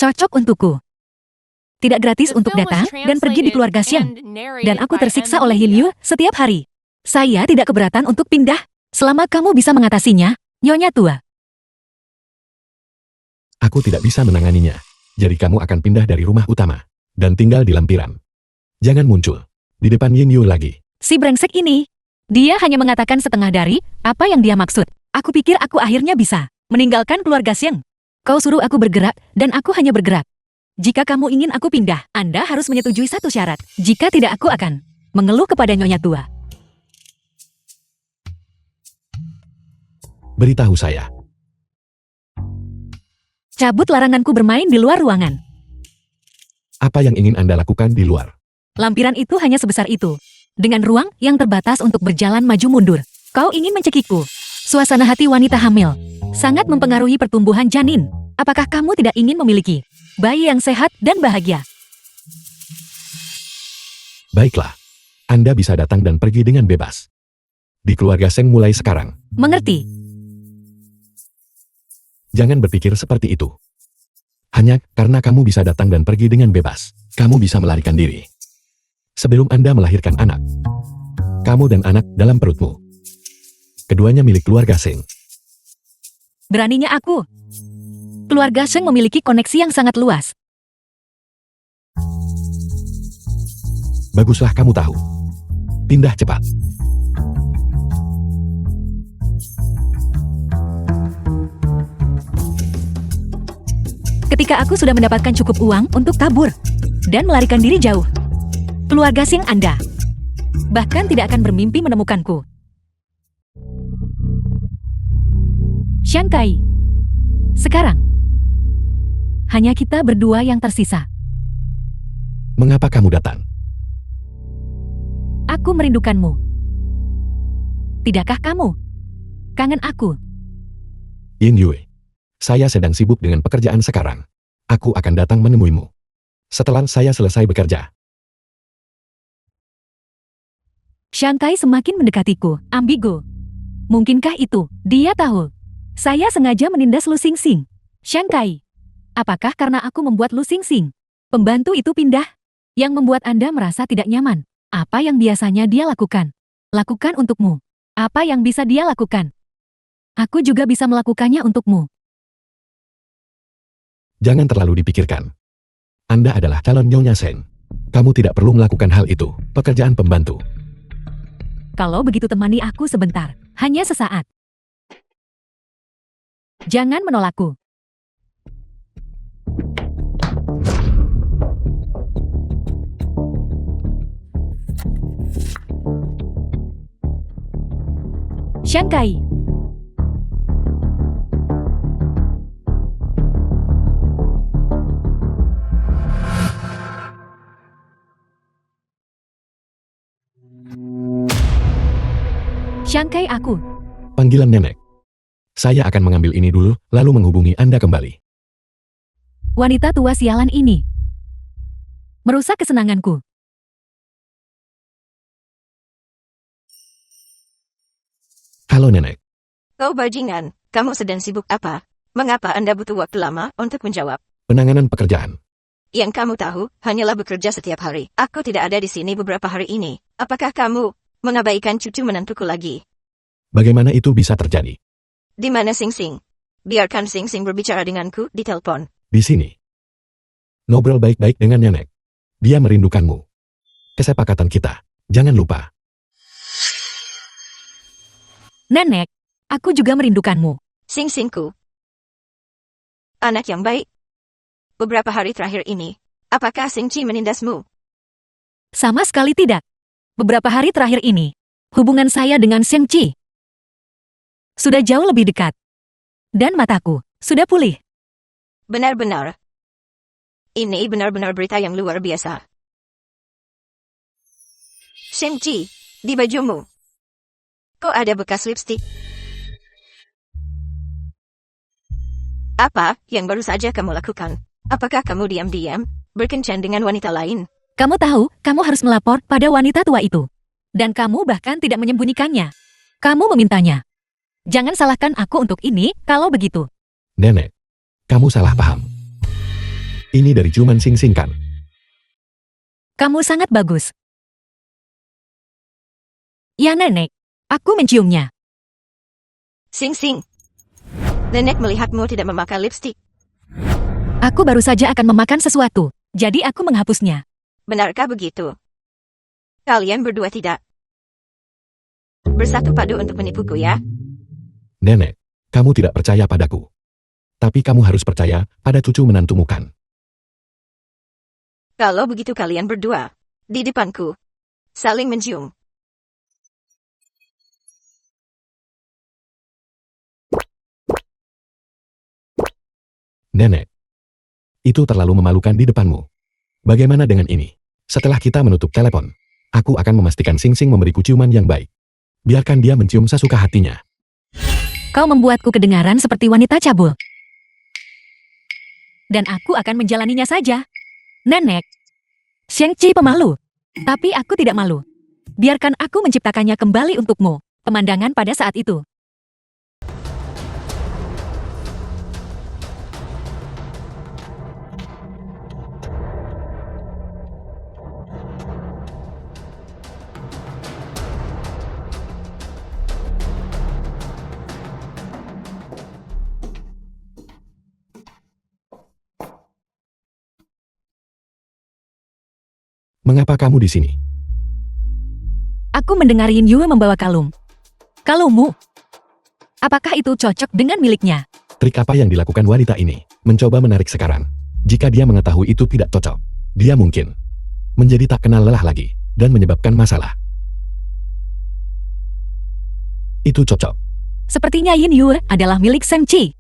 Cocok untukku. Tidak gratis The untuk film was datang dan pergi di keluarga Xiang. translated and narrated Dan aku by tersiksa M. oleh Hin Yu setiap hari. Saya tidak keberatan untuk pindah. Selama kamu bisa mengatasinya, Nyonya tua. Aku tidak bisa menanganinya. Jadi kamu akan pindah dari rumah utama dan tinggal di lampiran. Jangan muncul di depan Yin Yu lagi. Si brengsek ini. Dia hanya mengatakan setengah dari apa yang dia maksud. Aku pikir aku akhirnya bisa meninggalkan keluarga Xiang. Kau suruh aku bergerak, dan aku hanya bergerak. Jika kamu ingin aku pindah, Anda harus menyetujui satu syarat. Jika tidak, aku akan mengeluh kepada Nyonya tua. Beritahu saya. Cabut laranganku bermain di luar ruangan. Apa yang ingin Anda lakukan di luar? Lampiran itu hanya sebesar itu. Dengan ruang yang terbatas untuk berjalan maju mundur. Kau ingin mencekikku. Suasana hati wanita hamil sangat mempengaruhi pertumbuhan janin. Apakah kamu tidak ingin memiliki bayi yang sehat dan bahagia? Baiklah. Anda bisa datang dan pergi dengan bebas. Di keluarga Seng mulai sekarang. Mengerti? Jangan berpikir seperti itu. Hanya karena kamu bisa datang dan pergi dengan bebas, kamu bisa melarikan diri. Sebelum Anda melahirkan anak, kamu dan anak dalam perutmu. Keduanya milik keluarga Seng. Beraninya aku. Keluarga Seng memiliki koneksi yang sangat luas. Baguslah kamu tahu. Pindah cepat. Ketika aku sudah mendapatkan cukup uang untuk kabur dan melarikan diri jauh, keluarga Sing Anda bahkan tidak akan bermimpi menemukanku. Shankai, sekarang hanya kita berdua yang tersisa. Mengapa kamu datang? Aku merindukanmu. Tidakkah kamu kangen aku? Yin Yue, saya sedang sibuk dengan pekerjaan sekarang. Aku akan datang menemuimu setelah saya selesai bekerja. Shankai semakin mendekatiku, ambigu. Mungkinkah itu? Dia tahu. Saya sengaja menindas Lu Xingxing. Shankai, apakah karena aku membuat Lu Xingxing, pembantu itu pindah, yang membuat Anda merasa tidak nyaman? Apa yang biasanya dia lakukan? Lakukan untukmu. Apa yang bisa dia lakukan? Aku juga bisa melakukannya untukmu. Jangan terlalu dipikirkan. Anda adalah calon Nyonya Seng. Kamu tidak perlu melakukan hal itu, pekerjaan pembantu. Kalau begitu temani aku sebentar, hanya sesaat. Jangan menolakku. Shankai. Shankai aku. Panggilan nenek. Saya akan mengambil ini dulu, lalu menghubungi Anda kembali. Wanita tua sialan ini merusak kesenanganku. Halo nenek. Kau bajingan, kamu sedang sibuk apa? Mengapa Anda butuh waktu lama untuk menjawab? Penanganan pekerjaan. Yang kamu tahu, hanyalah bekerja setiap hari. Aku tidak ada di sini beberapa hari ini. Apakah kamu mengabaikan cucu menantuku lagi? Bagaimana itu bisa terjadi? Di mana Sing Sing? Biarkan Sing Sing berbicara denganku di telepon. Di sini. Ngobrol baik-baik dengan nenek. Dia merindukanmu. Kesepakatan kita. Jangan lupa. Nenek, aku juga merindukanmu. Sing Singku. Anak yang baik. Beberapa hari terakhir ini, apakah Sing Chi menindasmu? Sama sekali tidak. Beberapa hari terakhir ini, hubungan saya dengan Sheng Chi sudah jauh lebih dekat. Dan mataku sudah pulih. Benar-benar. Ini benar-benar berita yang luar biasa. Sheng-Chi, di bajumu. Kok ada bekas lipstik? Apa yang baru saja kamu lakukan? Apakah kamu diam-diam berkencan dengan wanita lain? Kamu tahu, kamu harus melapor pada wanita tua itu. Dan kamu bahkan tidak menyembunyikannya. Kamu memintanya. Jangan salahkan aku untuk ini, kalau begitu. Nenek, kamu salah paham. Ini dari ciuman Sing-Sing kan? Kamu sangat bagus. Ya nenek, aku menciumnya. Sing-Sing. Nenek melihatmu tidak memakai lipstik. Aku baru saja akan memakan sesuatu, jadi aku menghapusnya. Benarkah begitu? Kalian berdua tidak bersatu padu untuk menipuku ya? Nenek, kamu tidak percaya padaku. Tapi kamu harus percaya pada cucu menantumu kan? Kalau begitu kalian berdua, di depanku, saling mencium. Nenek, itu terlalu memalukan di depanmu. Bagaimana dengan ini? Setelah kita menutup telepon, aku akan memastikan Sing-Sing memberiku ciuman yang baik. Biarkan dia mencium sesuka hatinya. Kau membuatku kedengaran seperti wanita cabul. Dan aku akan menjalaninya saja. Nenek, Sheng-Chi pemalu. Tapi aku tidak malu. Biarkan aku menciptakannya kembali untukmu. Pemandangan pada saat itu. Mengapa kamu di sini? Aku mendengar Yin Yue membawa kalung. Kalungmu? Apakah itu cocok dengan miliknya? Trik apa yang dilakukan wanita ini? Mencoba menarik sekarang. Jika dia mengetahui itu tidak cocok, dia mungkin menjadi tak kenal lelah lagi dan menyebabkan masalah. Itu cocok. Sepertinya Yin Yue adalah milik Sheng-Chi.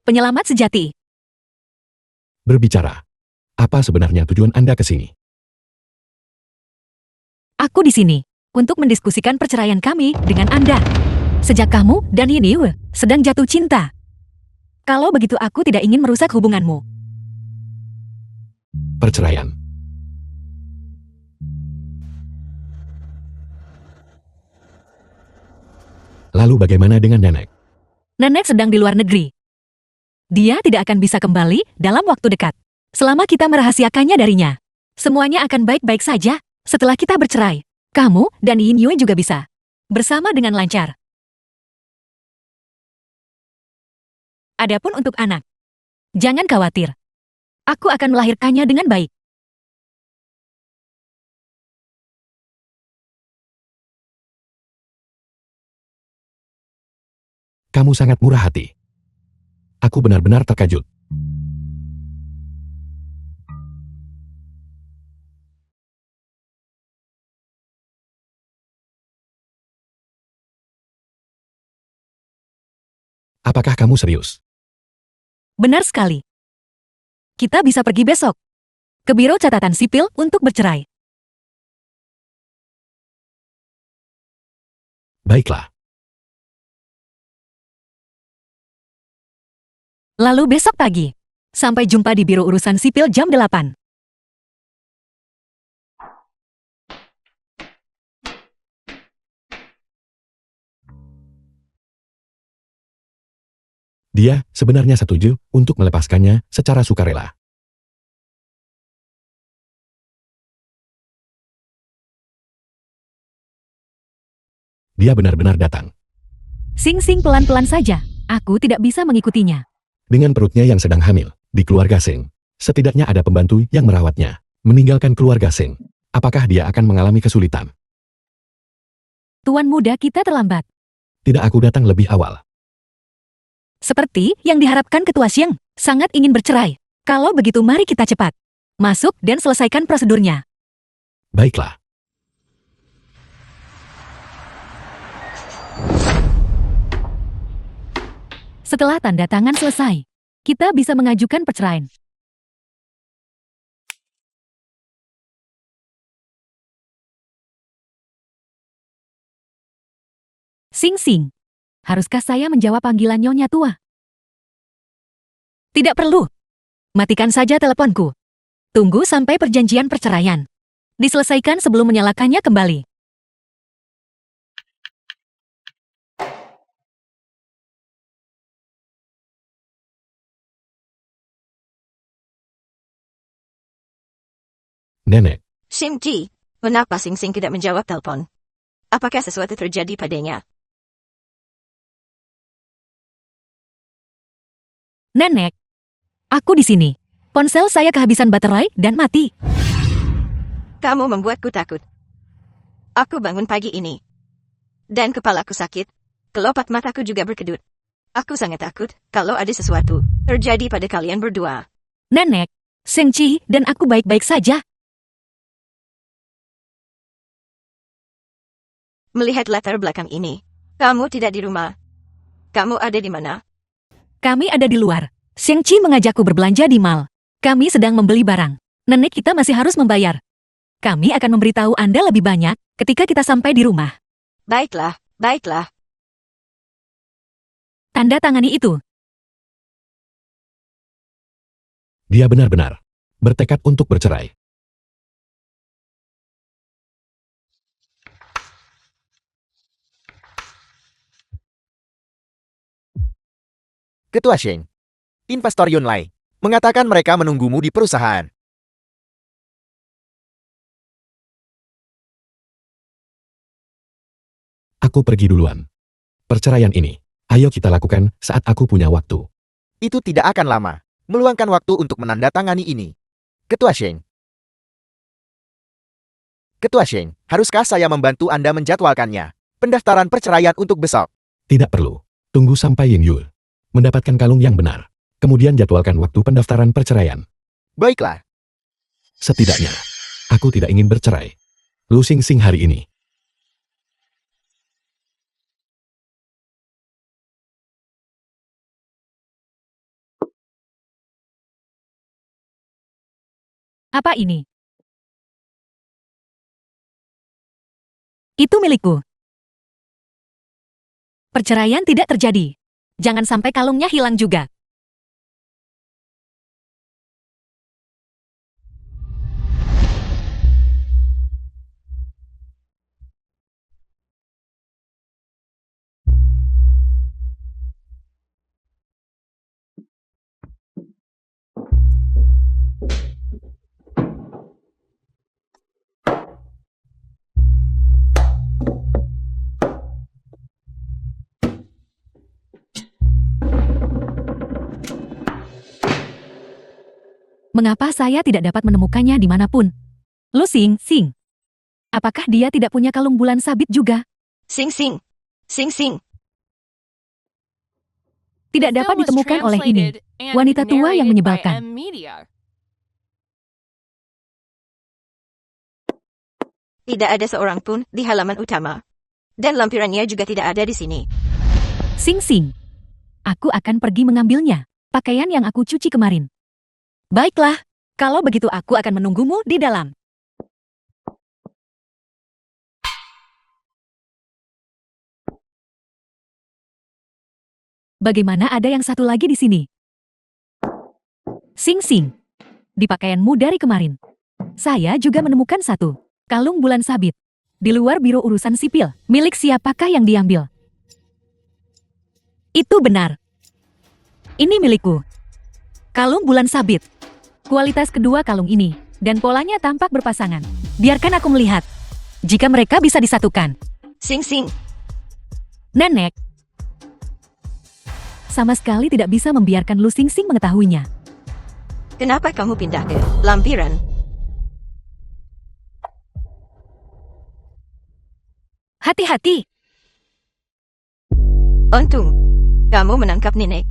Penyelamat sejati. Berbicara. Apa sebenarnya tujuan Anda ke sini? Aku di sini untuk mendiskusikan perceraian kami dengan Anda. Sejak kamu dan Yin Yue sedang jatuh cinta. Kalau begitu aku tidak ingin merusak hubunganmu. Perceraian. Lalu bagaimana dengan nenek? Nenek sedang di luar negeri. Dia tidak akan bisa kembali dalam waktu dekat. Selama kita merahasiakannya darinya, semuanya akan baik-baik saja. Setelah kita bercerai, kamu dan Yin Yue juga bisa bersama dengan lancar. Adapun untuk anak, jangan khawatir. Aku akan melahirkannya dengan baik. Kamu sangat murah hati. Aku benar-benar terkejut. Apakah kamu serius? Benar sekali. Kita bisa pergi besok ke Biro Catatan Sipil untuk bercerai. Baiklah. Lalu besok pagi, sampai jumpa di Biro Urusan Sipil jam 8. Dia sebenarnya setuju untuk melepaskannya secara sukarela. Dia benar-benar datang. Sing-Sing pelan-pelan saja, aku tidak bisa mengikutinya. Dengan perutnya yang sedang hamil, di keluarga Sing, setidaknya ada pembantu yang merawatnya. Meninggalkan keluarga Sing, apakah dia akan mengalami kesulitan? Tuan muda kita terlambat. Tidak, aku datang lebih awal. Seperti yang diharapkan Ketua Xiang, sangat ingin bercerai. Kalau begitu mari kita cepat masuk dan selesaikan prosedurnya. Baiklah. Setelah tanda tangan selesai, kita bisa mengajukan perceraian. Sing Sing, haruskah saya menjawab panggilan Nyonya Tua? Tidak perlu. Matikan saja teleponku. Tunggu sampai perjanjian perceraian diselesaikan sebelum menyalakannya kembali. Nenek, Shim-Ji, mengapa Sing Sing tidak menjawab telepon? Apakah sesuatu terjadi padanya? Nenek, aku di sini. Ponsel saya kehabisan baterai dan mati. Kamu membuatku takut. Aku bangun pagi ini. Dan kepalaku sakit. Kelopak mataku juga berkedut. Aku sangat takut kalau ada sesuatu terjadi pada kalian berdua. Nenek, Sheng-Chi dan aku baik-baik saja. Melihat latar belakang ini, kamu tidak di rumah. Kamu ada di mana? Kami ada di luar. Sheng-Chi mengajakku berbelanja di mall. Kami sedang membeli barang. Nenek kita masih harus membayar. Kami akan memberitahu Anda lebih banyak ketika kita sampai di rumah. Baiklah, baiklah. Tanda tangani itu. dia benar-benar bertekad untuk bercerai. Ketua Sheng, Investor Yunlai, mengatakan mereka menunggumu di perusahaan. Aku pergi duluan. Perceraian ini, ayo kita lakukan saat aku punya waktu. Itu tidak akan lama. Meluangkan waktu untuk menandatangani ini. Ketua Sheng. Ketua Sheng, haruskah saya membantu Anda menjadwalkannya? Pendaftaran perceraian untuk besok. Tidak perlu. Tunggu sampai Yin Yul mendapatkan kalung yang benar. Kemudian jadwalkan waktu pendaftaran perceraian. Baiklah. Setidaknya, aku tidak ingin bercerai. Lu Sing Sing hari ini. Apa ini? Itu milikku. Perceraian tidak terjadi. Jangan sampai kalungnya hilang juga. Mengapa saya tidak dapat menemukannya dimanapun? Lu Sing Sing. Apakah dia tidak punya kalung bulan sabit juga? Sing Sing. Sing Sing. Tidak The dapat film was ditemukan oleh ini. translated and Wanita tua yang narrated by menyebalkan. M. Media. Tidak ada seorang pun di halaman utama. Dan lampirannya juga tidak ada di sini. Sing Sing. Aku akan pergi mengambilnya. Pakaian yang aku cuci kemarin. Baiklah, kalau begitu aku akan menunggumu di dalam. Bagaimana ada yang satu lagi di sini? Sing Sing. Di pakaianmu dari kemarin. Saya juga menemukan satu. Kalung bulan sabit. Di luar biro urusan sipil. Milik siapakah yang diambil? Itu benar. Ini milikku. Kalung bulan sabit. Kualitas kedua kalung ini, dan polanya tampak berpasangan. Biarkan aku melihat. Jika mereka bisa disatukan. Sing Sing. Nenek. Sama sekali tidak bisa membiarkan Lu Sing Sing mengetahuinya. Kenapa kamu pindah ke lampiran? Hati-hati. Untung. Kamu menangkap nenek.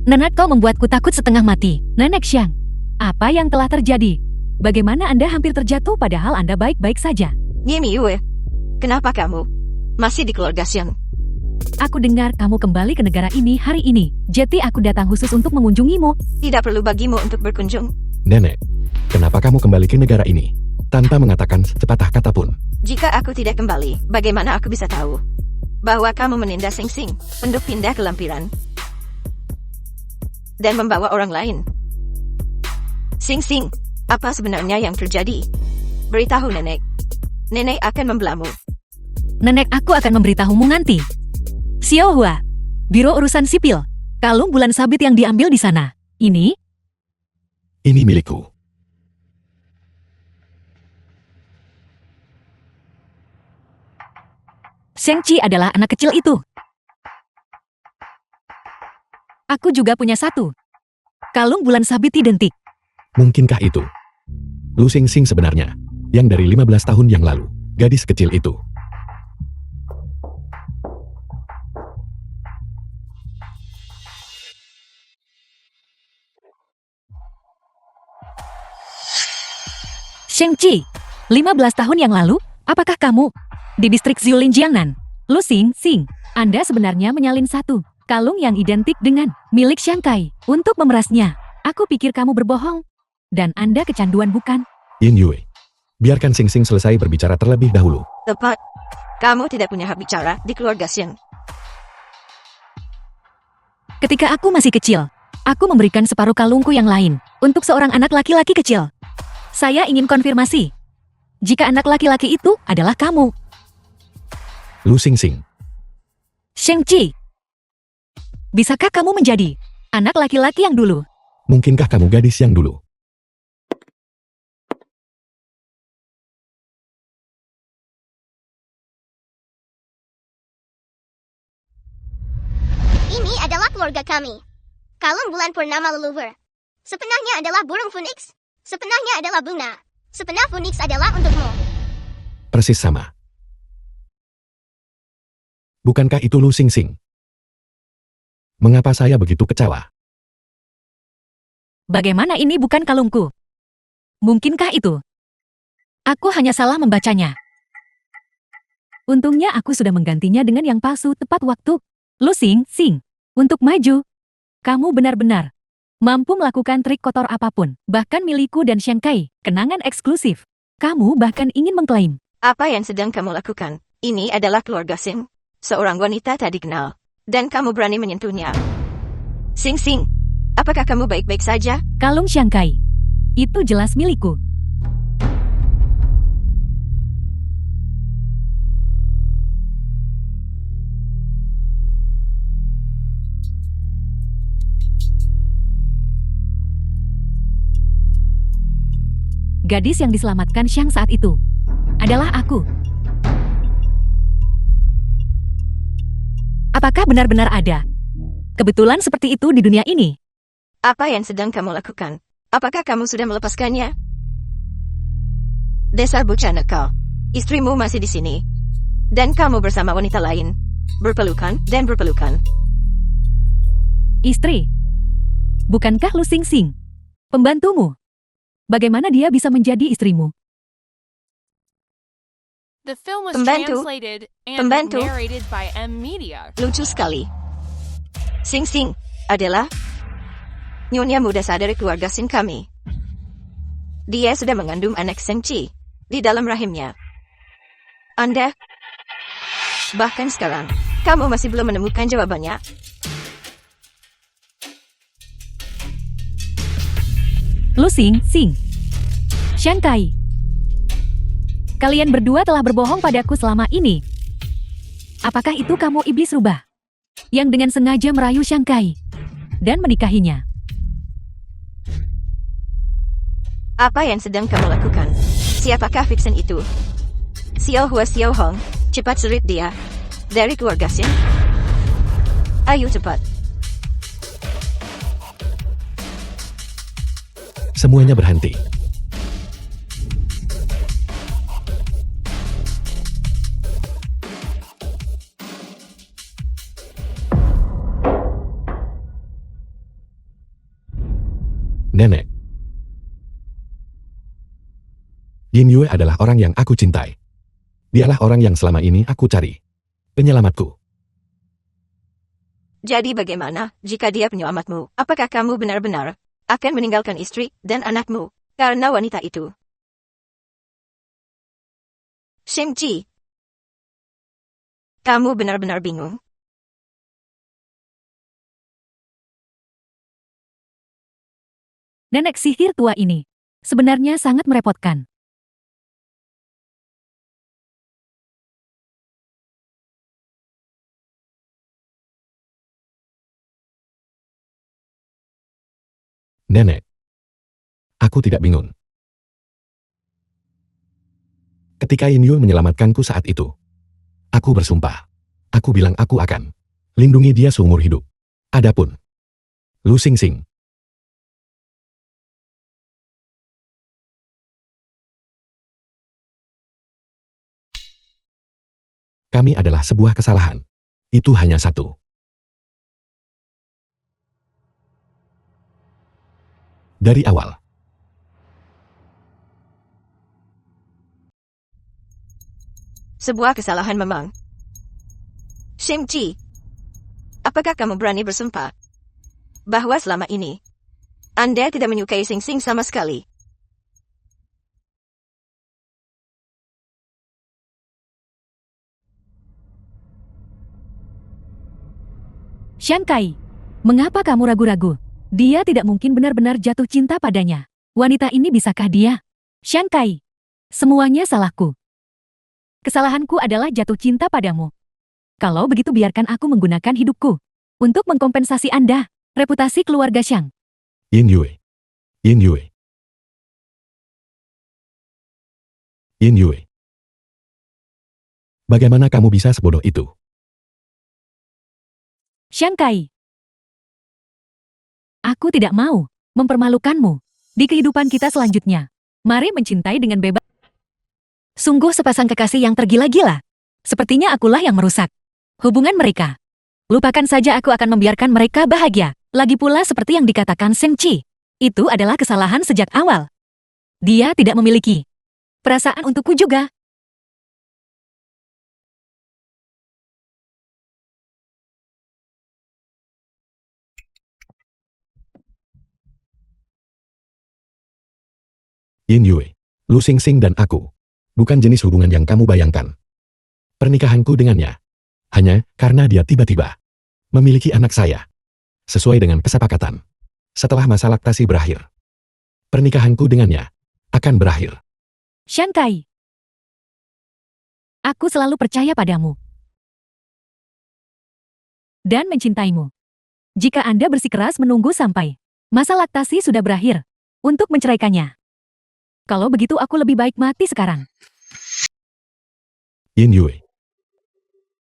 Nenek, kau membuatku takut setengah mati. Nenek Xiang. Apa yang telah terjadi? Bagaimana Anda hampir terjatuh padahal Anda baik-baik saja? Yemi Yue. Kenapa kamu masih di keluarga Xiang? Aku dengar kamu kembali ke negara ini hari ini. Jadi aku datang khusus untuk mengunjungimu. Tidak perlu bagimu untuk berkunjung. Nenek, kenapa kamu kembali ke negara ini? Tanpa mengatakan sepatah kata pun. Jika aku tidak kembali, bagaimana aku bisa tahu bahwa kamu menindas Sing Sing untuk pindah ke lampiran dan membawa orang lain? Sing Sing, apa sebenarnya yang terjadi? Beritahu nenek. Nenek akan membelamu. Nenek aku akan memberitahumu nanti. Xiao Hua, Biro Urusan Sipil. Kalung bulan sabit yang diambil di sana. Ini? Ini milikku. Sheng Chi adalah anak kecil itu. Aku juga punya satu. Kalung bulan sabit identik. Mungkinkah itu Lu Xing Xing sebenarnya, yang dari 15 tahun yang lalu, gadis kecil itu? Sheng Chi, 15 tahun yang lalu, apakah kamu di distrik Ziulin Jiangnan? Lu Xing Xing, Anda sebenarnya menyalin satu kalung yang identik dengan milik Xiang Kai untuk memerasnya. Aku pikir kamu berbohong. Dan Anda kecanduan bukan? Yin Yue, biarkan Xing Xing selesai berbicara terlebih dahulu. Tepat. Kamu tidak punya hak bicara di keluarga Xiang. Ketika aku masih kecil, aku memberikan separuh kalungku yang lain untuk seorang anak laki-laki kecil. Saya ingin konfirmasi. Jika anak laki-laki itu adalah kamu. Lu Xing Xing, Sheng Chi. Bisakah kamu menjadi anak laki-laki yang dulu? mungkinkah kamu gadis yang dulu? Ini adalah keluarga kami. Kalung bulan purnama leluhur. Sepenahnya adalah burung phoenix. Sepenahnya adalah bunga. Sepenah phoenix adalah untukmu. Persis sama. Bukankah itu Lu Xing Xing? Mengapa saya begitu kecewa? Bagaimana ini bukan kalungku? Mungkinkah itu? Aku hanya salah membacanya. Untungnya aku sudah menggantinya dengan yang palsu tepat waktu. Lu Xing Xing, untuk maju. Kamu benar-benar mampu melakukan trik kotor apapun, bahkan milikku dan Xiang Kai, kenangan eksklusif. Kamu bahkan ingin mengklaim. Apa yang sedang kamu lakukan? Ini adalah keluarga Sing. Seorang wanita tak dikenal. Dan kamu berani menyentuhnya. Sing Sing, apakah kamu baik-baik saja? Kalung Xiang Kai, itu jelas milikku. Gadis yang diselamatkan Xiang saat itu adalah aku. Apakah benar-benar ada kebetulan seperti itu di dunia ini? Apa yang sedang kamu lakukan? Apakah kamu sudah melepaskannya? Dasar bocah nakal. Istrimu masih di sini. Dan kamu bersama wanita lain. Berpelukan dan berpelukan. Istri? Bukankah Lu Xing Xing pembantumu? Bagaimana dia bisa menjadi istrimu? The film was Pembantu. translated and Pembantu. narrated by M Media. Lucu sekali. Sing Sing adalah nyonya muda dari keluarga Sing kami. Dia sudah mengandung anak Sheng Chi di dalam rahimnya. Anda, bahkan sekarang, kamu masih belum menemukan jawabannya. Lu Xing Xing, Xiang Kai. Kalian berdua telah berbohong padaku selama ini. Apakah itu kamu iblis rubah yang dengan sengaja merayu Xiang Kai dan menikahinya? Apa yang sedang kamu lakukan? Siapakah Vixen itu? Xiao Hua Xiao Hong, cepat serit dia dari keluarga Sing. Ayo cepat. Semuanya berhenti. Nenek. Yin Yue adalah orang yang aku cintai. Dialah orang yang selama ini aku cari. Penyelamatku. Jadi bagaimana jika dia penyelamatmu? Apakah kamu benar-benar akan meninggalkan istri dan anakmu karena wanita itu? Shang-Chi, kamu benar-benar bingung. Nenek sihir tua ini sebenarnya sangat merepotkan. Nenek. Aku tidak bingung. Ketika Yin Yu menyelamatkanku saat itu, aku bersumpah. Aku bilang aku akan lindungi dia seumur hidup. Adapun Lu Xingxing, kami adalah sebuah kesalahan. Itu hanya satu. Dari awal, Sebuah kesalahan memang. Shang-Chi, apakah kamu berani bersumpah bahwa selama ini Anda tidak menyukai Sing Sing sama sekali? Xiang Kai, mengapa kamu ragu-ragu? Dia tidak mungkin benar-benar jatuh cinta padanya. Wanita ini bisakah dia? Xiang Kai, semuanya salahku. Kesalahanku adalah jatuh cinta padamu. Kalau begitu biarkan aku menggunakan hidupku untuk mengkompensasi Anda, reputasi keluarga Xiang. Yin Yue. Yin Yue. Yin Yue. Bagaimana kamu bisa sebodoh itu? Xiang Kai, aku tidak mau mempermalukanmu di kehidupan kita selanjutnya. Mari mencintai dengan bebas. Sungguh sepasang kekasih yang tergila-gila. Sepertinya akulah yang merusak hubungan mereka. Lupakan saja, aku akan membiarkan mereka bahagia. Lagi pula seperti yang dikatakan Shang-Chi, itu adalah kesalahan sejak awal. Dia tidak memiliki perasaan untukku juga. Yin Yue, Lu Xingxing dan aku bukan jenis hubungan yang kamu bayangkan. Pernikahanku dengannya hanya karena dia tiba-tiba memiliki anak saya. Sesuai dengan kesepakatan. Setelah masa laktasi berakhir, pernikahanku dengannya akan berakhir. Xiang Kai, aku selalu percaya padamu dan mencintaimu. Jika Anda bersikeras menunggu sampai masa laktasi sudah berakhir untuk menceraikannya, kalau begitu aku lebih baik mati sekarang. Yin Yue.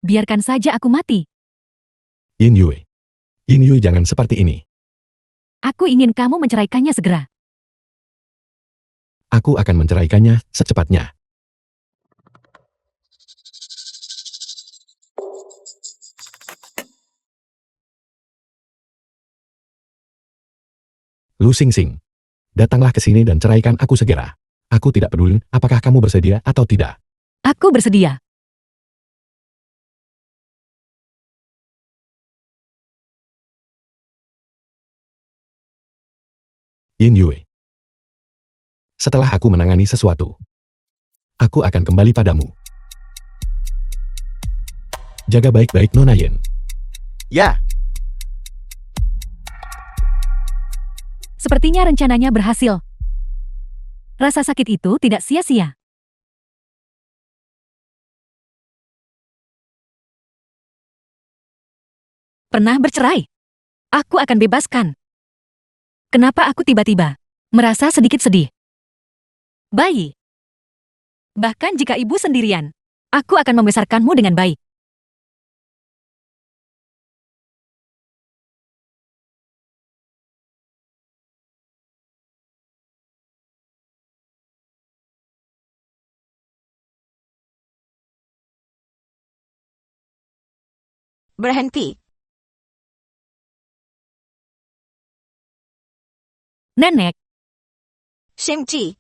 Biarkan saja aku mati. Yin Yue. Yin Yue, jangan seperti ini. Aku ingin kamu menceraikannya segera. Aku akan menceraikannya secepatnya. Lu Xingxing, datanglah ke sini dan ceraikan aku segera. Aku tidak peduli apakah kamu bersedia atau tidak. Aku bersedia. Yin Yue. Setelah aku menangani sesuatu, aku akan kembali padamu. Jaga baik-baik Nona Yin. Ya, Sepertinya rencananya berhasil. Rasa sakit itu tidak sia-sia. Pernah bercerai? Aku akan bebaskan. Kenapa aku tiba-tiba merasa sedikit sedih? Bayi. Bahkan jika ibu sendirian, aku akan membesarkanmu dengan baik. Berhenti. Nenek, Shang-Chi,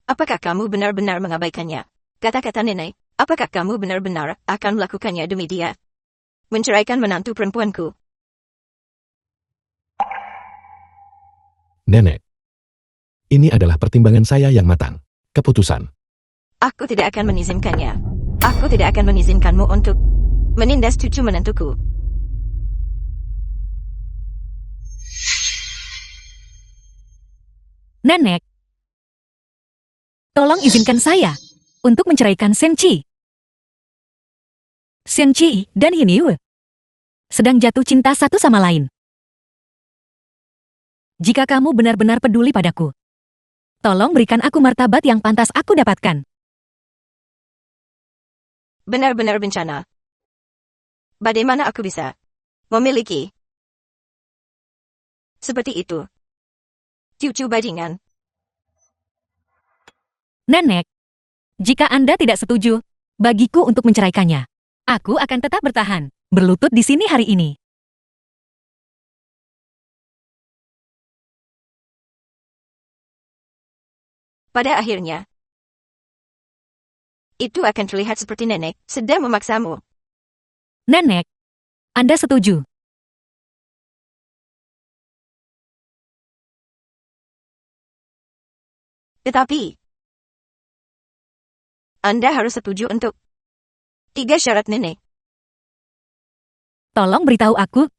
apakah kamu benar-benar mengabaikannya? Kata-kata nenek, apakah kamu benar-benar akan melakukannya demi dia? Menceraikan menantu perempuanku. Nenek. Ini adalah pertimbangan saya yang matang. Keputusan. Aku tidak akan mengizinkannya. Aku tidak akan mengizinkanmu untuk menindas cucu menantuku. Nenek, tolong izinkan saya untuk menceraikan Seng Chi. Seng Chi dan Yin sedang jatuh cinta satu sama lain. Jika kamu benar-benar peduli padaku, tolong berikan aku martabat yang pantas aku dapatkan. Benar-benar bencana. Bagaimana aku bisa memiliki seperti itu? Cucu bajingan. Nenek, jika Anda tidak setuju bagiku untuk menceraikannya, aku akan tetap bertahan, berlutut di sini hari ini. Pada akhirnya, itu akan terlihat seperti nenek sedang memaksamu. Nenek, Anda setuju? Tetapi, Anda harus setuju untuk 3 syarat nenek. Tolong beritahu aku.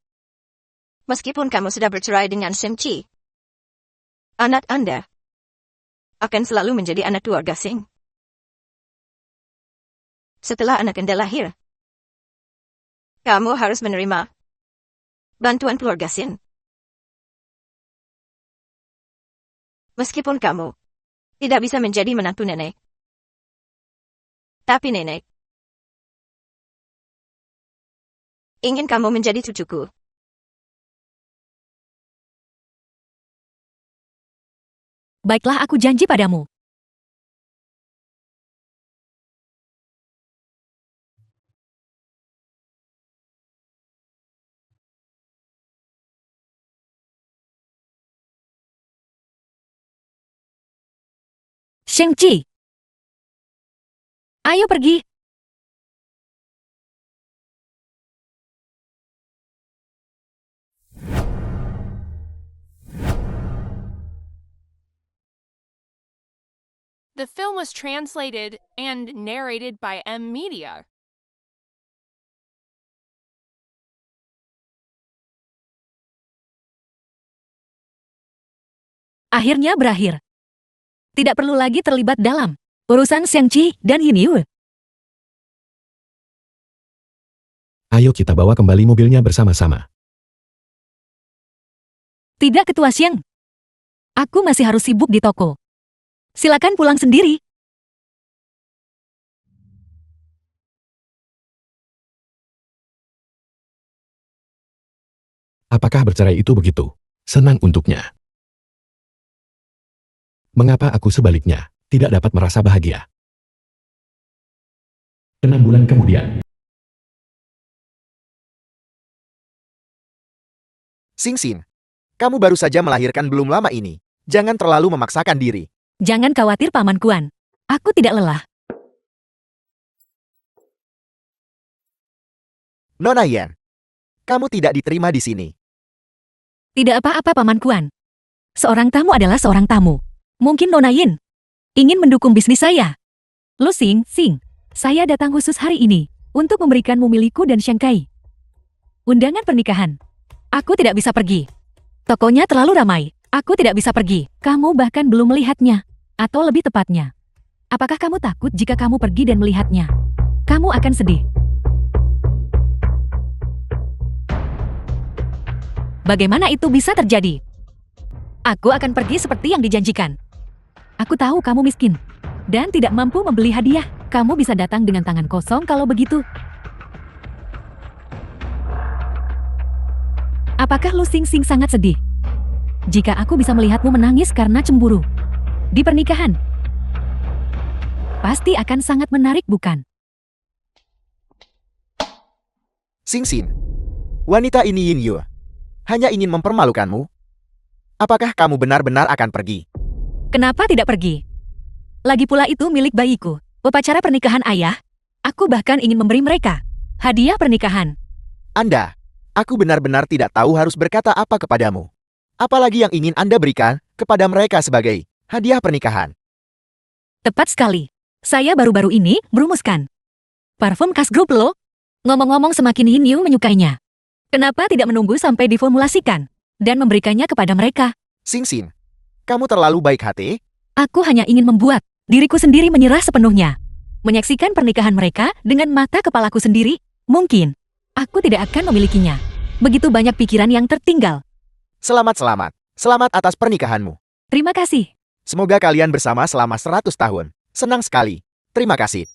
Meskipun kamu sudah bercerai dengan Seng Chi, anak Anda akan selalu menjadi anak keluarga Seng. Setelah anak Anda lahir, kamu harus menerima bantuan keluarga Seng. Meskipun kamu tidak bisa menjadi menantu nenek, tapi nenek ingin kamu menjadi cucuku. Baiklah, aku janji padamu. Seng Chi, ayo pergi. The film was translated and narrated by M Media. Akhirnya berakhir. Tidak perlu lagi terlibat dalam urusan Seng Chi dan Yin. Ayo kita bawa kembali mobilnya bersama-sama. Tidak, Ketua Xiang. Aku masih harus sibuk di toko. Silakan pulang sendiri. Apakah bercerai itu begitu senang untuknya? Mengapa aku sebaliknya tidak dapat merasa bahagia? 6 bulan kemudian. Xingxin, kamu baru saja melahirkan belum lama ini. Jangan terlalu memaksakan diri. Jangan khawatir, Paman Kuan. Aku tidak lelah. Nona Yan, kamu tidak diterima di sini. Tidak apa-apa, Paman Kuan. Seorang tamu adalah seorang tamu. Mungkin Nona Yin ingin mendukung bisnis saya. Lu Xing, saya datang khusus hari ini untuk memberikanmu milikku dan Shanghai. Undangan pernikahan. Aku tidak bisa pergi. Tokonya terlalu ramai. Aku tidak bisa pergi. Kamu bahkan belum melihatnya. Atau lebih tepatnya, apakah kamu takut jika kamu pergi dan melihatnya? Kamu akan sedih. Bagaimana itu bisa terjadi? Aku akan pergi seperti yang dijanjikan. Aku tahu kamu miskin dan tidak mampu membeli hadiah. Kamu bisa datang dengan tangan kosong kalau begitu. Apakah Lu Xing sangat sedih? Jika aku bisa melihatmu menangis karena cemburu di pernikahan, pasti akan sangat menarik, bukan? Xingxin, wanita ini Yin Yu hanya ingin mempermalukanmu. Apakah kamu benar-benar akan pergi? Kenapa tidak pergi? Lagi pula itu milik bayiku. Upacara pernikahan ayah. Aku bahkan ingin memberi mereka hadiah pernikahan. Anda, aku benar-benar tidak tahu harus berkata apa kepadamu. Apalagi yang ingin Anda berikan kepada mereka sebagai hadiah pernikahan? Tepat sekali. Saya baru-baru ini merumuskan parfum khas grup lo. Ngomong-ngomong, semakin Yin Yu menyukainya. Kenapa tidak menunggu sampai diformulasikan dan memberikannya kepada mereka? Sing Sing, kamu terlalu baik hati. Aku hanya ingin membuat diriku sendiri menyerah sepenuhnya. Menyaksikan pernikahan mereka dengan mata kepalaku sendiri, mungkin aku tidak akan memilikinya. Begitu banyak pikiran yang tertinggal. Selamat. Selamat atas pernikahanmu. Terima kasih. Semoga kalian bersama selama 100 tahun. Senang sekali. Terima kasih.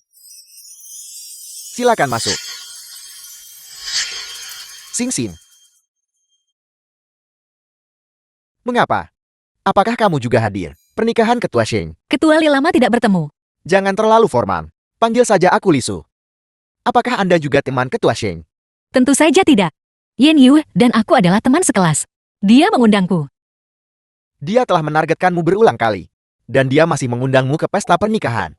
Silakan masuk. Sing Sing. Mengapa? Apakah kamu juga hadir? Pernikahan Ketua Sheng. Ketua Li lama tidak bertemu. Jangan terlalu formal. Panggil saja aku Lisu. Apakah Anda juga teman Ketua Sheng? Tentu saja tidak. Yin Yu dan aku adalah teman sekelas. Dia mengundangku. Dia telah menargetkanmu berulang kali. Dan dia masih mengundangmu ke pesta pernikahan.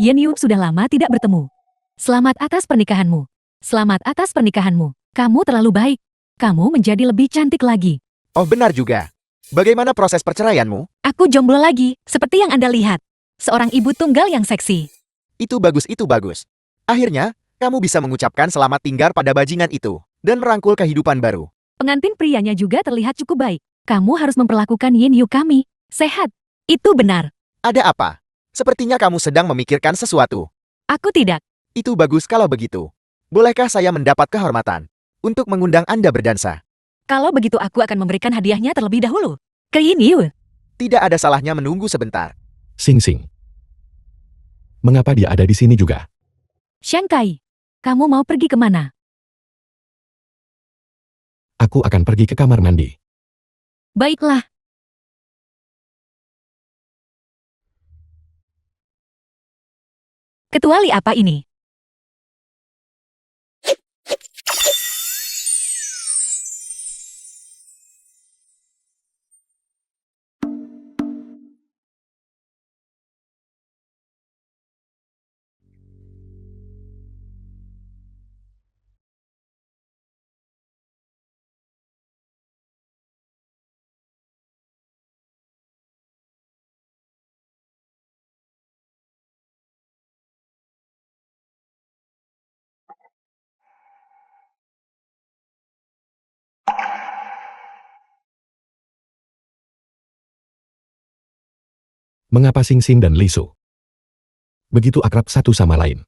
Yin Yu sudah lama tidak bertemu. Selamat atas pernikahanmu. Selamat atas pernikahanmu. Kamu terlalu baik. Kamu menjadi lebih cantik lagi. Oh, benar juga. Bagaimana proses perceraianmu? Aku jomblo lagi, seperti yang Anda lihat. Seorang ibu tunggal yang seksi. Itu bagus. Akhirnya, kamu bisa mengucapkan selamat tinggal pada bajingan itu. Dan merangkul kehidupan baru. Pengantin prianya juga terlihat cukup baik. Kamu harus memperlakukan Yin Yu kami sehat. Itu benar. Ada apa? Sepertinya kamu sedang memikirkan sesuatu. Aku tidak. Itu bagus kalau begitu. Bolehkah saya mendapat kehormatan untuk mengundang Anda berdansa? Kalau begitu aku akan memberikan hadiahnya terlebih dahulu. Ke Yin Yu. Tidak ada salahnya menunggu sebentar. Sing Sing. Mengapa dia ada di sini juga? Xiang Kai, kamu mau pergi kemana? Aku akan pergi ke kamar mandi. Baiklah. Ketua Li apa ini? Mengapa Sing Sing dan Lisu begitu akrab satu sama lain?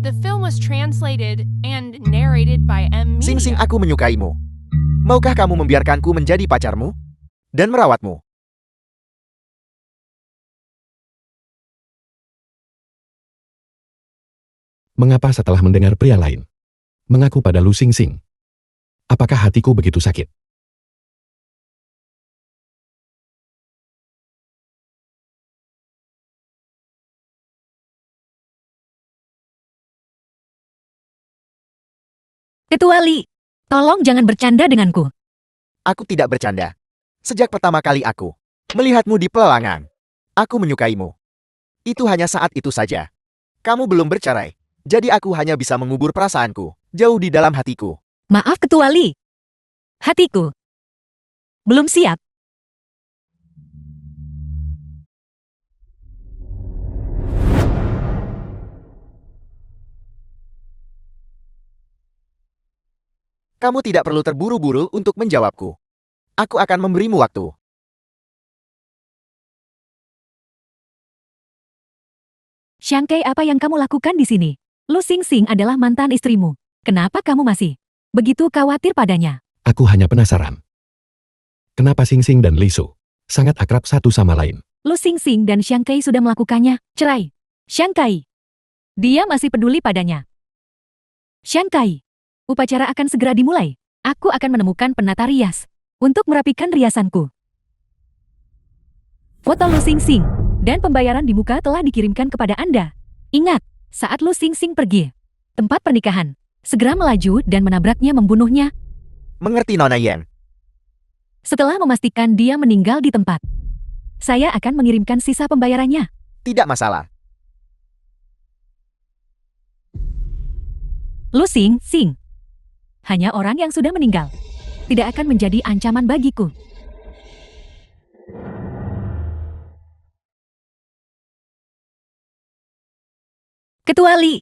The film was translated and narrated by M. Sing Sing, Media. aku menyukaimu. Maukah kamu membiarkanku menjadi pacarmu? Dan merawatmu? Mengapa setelah mendengar pria lain mengaku pada Lu Sing Sing? Apakah hatiku begitu sakit? Ketua Li, tolong jangan bercanda denganku. Aku tidak bercanda. Sejak pertama kali aku melihatmu di pelelangan, aku menyukaimu. Itu hanya saat itu saja. Kamu belum bercerai, jadi aku hanya bisa mengubur perasaanku jauh di dalam hatiku. Maaf Ketua Li. Hatiku belum siap. Kamu tidak perlu terburu-buru untuk menjawabku. Aku akan memberimu waktu. Xiang Kai, apa yang kamu lakukan di sini? Lu Sing Sing adalah mantan istrimu. Kenapa kamu masih begitu khawatir padanya? Aku hanya penasaran. Kenapa Sing Sing dan Lisu sangat akrab satu sama lain? Lu Sing Sing dan Xiang Kai sudah melakukannya cerai. Xiang Kai, dia masih peduli padanya. Xiang Kai, upacara akan segera dimulai. Aku akan menemukan penata rias untuk merapikan riasanku. Foto Lu Sing Sing dan pembayaran di muka telah dikirimkan kepada Anda. Ingat, saat Lu Sing Sing pergi, tempat pernikahan, segera melaju dan menabraknya, membunuhnya. Mengerti, Nona Yen? Setelah memastikan dia meninggal di tempat, saya akan mengirimkan sisa pembayarannya. Tidak masalah. Lu Sing Sing. Hanya orang yang sudah meninggal. Tidak akan menjadi ancaman bagiku. Ketua Li.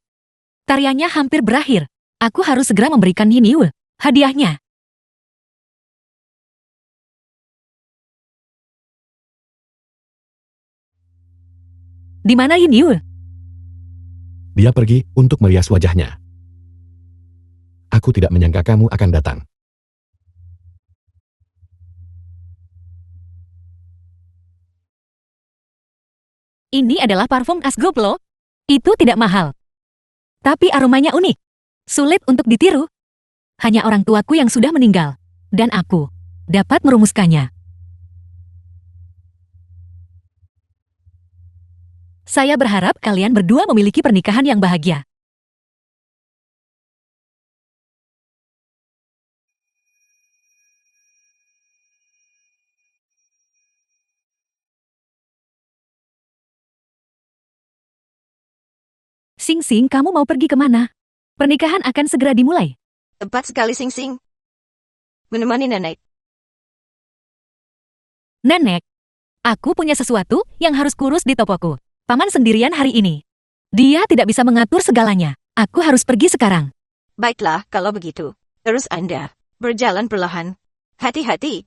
Tariannya hampir berakhir. Aku harus segera memberikan Yin Yue hadiahnya. Di mana Yin Yue? Dia pergi untuk merias wajahnya. Aku tidak menyangka kamu akan datang. Ini adalah parfum Asgroup loh. Itu tidak mahal. Tapi aromanya unik. Sulit untuk ditiru. Hanya orang tuaku yang sudah meninggal. Dan aku dapat merumuskannya. Saya berharap kalian berdua memiliki pernikahan yang bahagia. Sing Sing, kamu mau pergi kemana? Pernikahan akan segera dimulai. Tepat sekali Sing Sing. Menemani nenek. Nenek, aku punya sesuatu yang harus kurus di tokoku. Paman sendirian hari ini. Dia tidak bisa mengatur segalanya. Aku harus pergi sekarang. Baiklah, kalau begitu. Terus Anda berjalan perlahan. Hati-hati.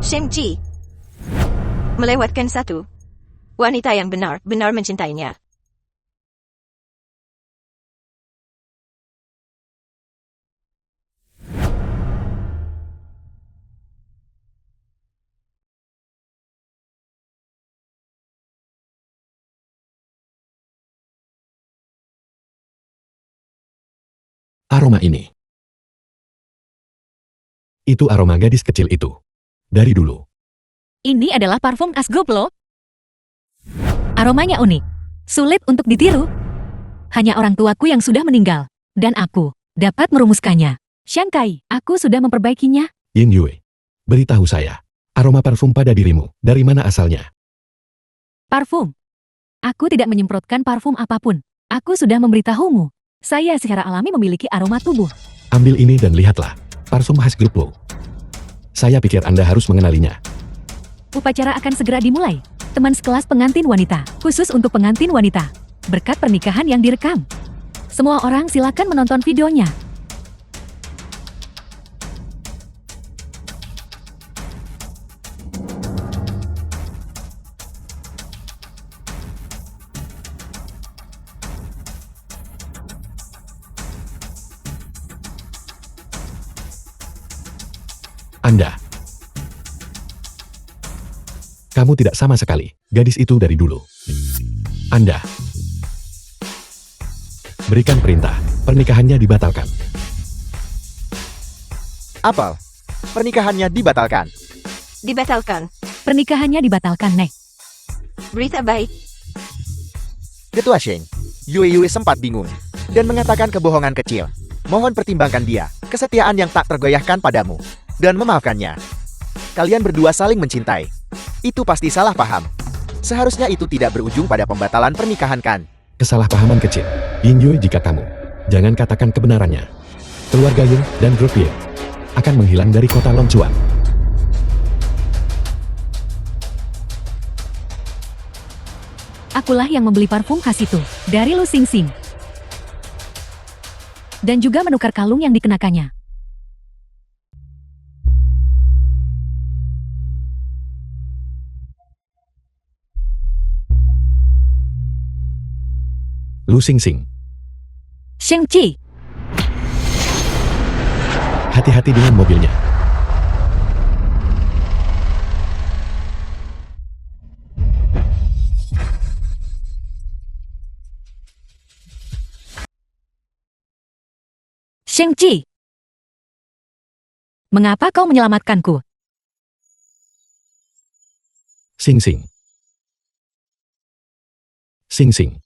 Sheng-Chi melewatkan satu wanita yang benar-benar mencintainya. Aroma ini. Itu aroma gadis kecil itu. Dari dulu. Ini adalah parfum Asgroup loh. Aromanya unik. Sulit untuk ditiru. Hanya orang tuaku yang sudah meninggal. Dan aku dapat merumuskannya. Shanghai, aku sudah memperbaikinya. Yin Yue. Beritahu saya. Aroma parfum pada dirimu. Dari mana asalnya? Parfum. Aku tidak menyemprotkan parfum apapun. Aku sudah memberitahumu. Saya secara alami memiliki aroma tubuh. Ambil ini dan lihatlah. Parfum khas grup Lo. Saya pikir Anda harus mengenalinya. Upacara akan segera dimulai. Teman sekelas pengantin wanita, khusus untuk pengantin wanita. Berkat pernikahan yang direkam. Semua orang silakan menonton videonya. Anda. Kamu tidak sama sekali. Gadis itu dari dulu. Anda. Berikan perintah. Pernikahannya dibatalkan. Apel, pernikahannya dibatalkan. Dibatalkan. Pernikahannya dibatalkan, Nek. Berita baik. Ketua Sheng, Yue sempat bingung dan mengatakan kebohongan kecil. Mohon pertimbangkan dia, kesetiaan yang tak tergoyahkan padamu, dan memaafkannya. Kalian berdua saling mencintai. Itu pasti salah paham. Seharusnya itu tidak berujung pada pembatalan pernikahan kan? Kesalahpahaman kecil. Yin Yue jika kamu. Jangan katakan kebenarannya. Keluarga Yin dan grup Yin akan menghilang dari kota Longchuan. Akulah yang membeli parfum khas itu dari Lu Sing Sing. Dan juga menukar kalung yang dikenakannya. Lu Sing Sing. Sheng-Chi, Hati-hati dengan mobilnya. Sheng-Chi. Mengapa kau menyelamatkanku? Sing Sing. Sing Sing.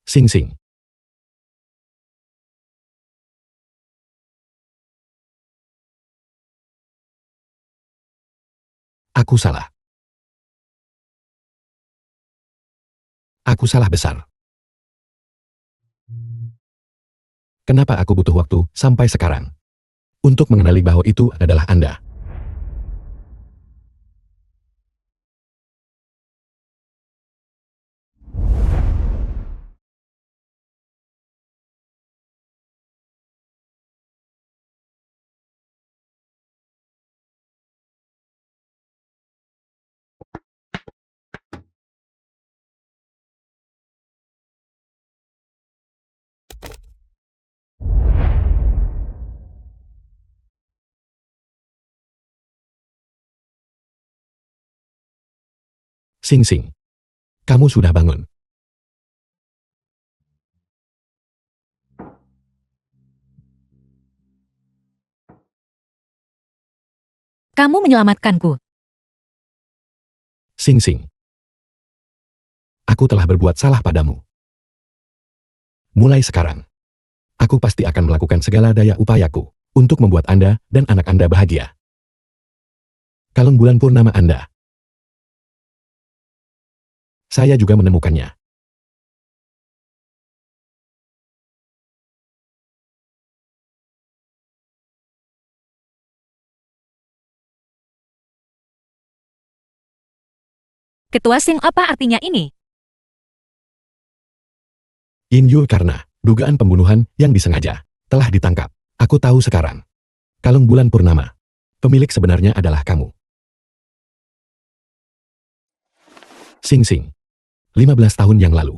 Sing Sing. Aku salah. Aku salah besar. Kenapa aku butuh waktu sampai sekarang untuk mengenali bahwa itu adalah Anda? Sing Sing, kamu sudah bangun. Kamu menyelamatkanku. Sing Sing, aku telah berbuat salah padamu. Mulai sekarang, aku pasti akan melakukan segala daya upayaku untuk membuat Anda dan anak Anda bahagia. Kalung bulan purnama Anda. Saya juga menemukannya. Ketua Sing, apa artinya ini? Inyu karena dugaan pembunuhan yang disengaja telah ditangkap. Aku tahu sekarang. Kalung bulan purnama. Pemilik sebenarnya adalah kamu. Sing Sing. 15 tahun yang lalu.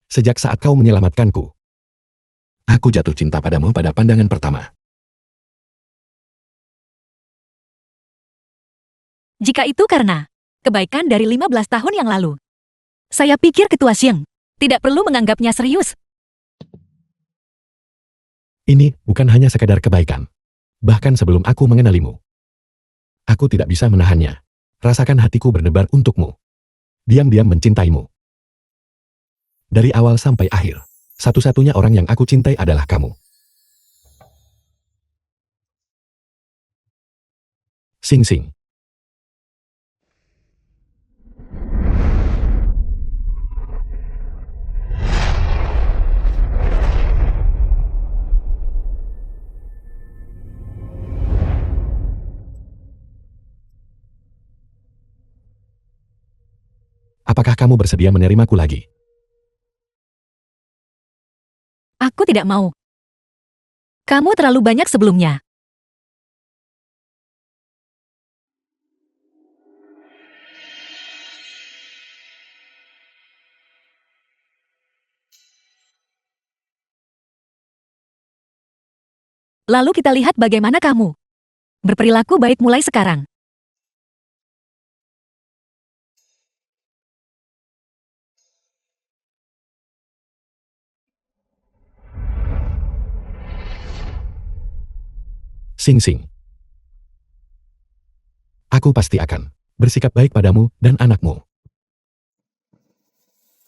Sejak saat kau menyelamatkanku, aku jatuh cinta padamu pada pandangan pertama. Jika itu karena kebaikan dari 15 tahun yang lalu. Saya pikir Ketua Sing tidak perlu menganggapnya serius. Ini bukan hanya sekadar kebaikan. Bahkan sebelum aku mengenalimu, aku tidak bisa menahannya. Rasakan hatiku berdebar untukmu. Diam-diam mencintaimu. Dari awal sampai akhir, satu-satunya orang yang aku cintai adalah kamu. Sing Sing. Apakah kamu bersedia menerimaku lagi? Aku tidak mau. Kamu terlalu banyak sebelumnya. Lalu kita lihat bagaimana kamu berperilaku baik mulai sekarang. Sing Sing. Aku pasti akan bersikap baik padamu dan anakmu.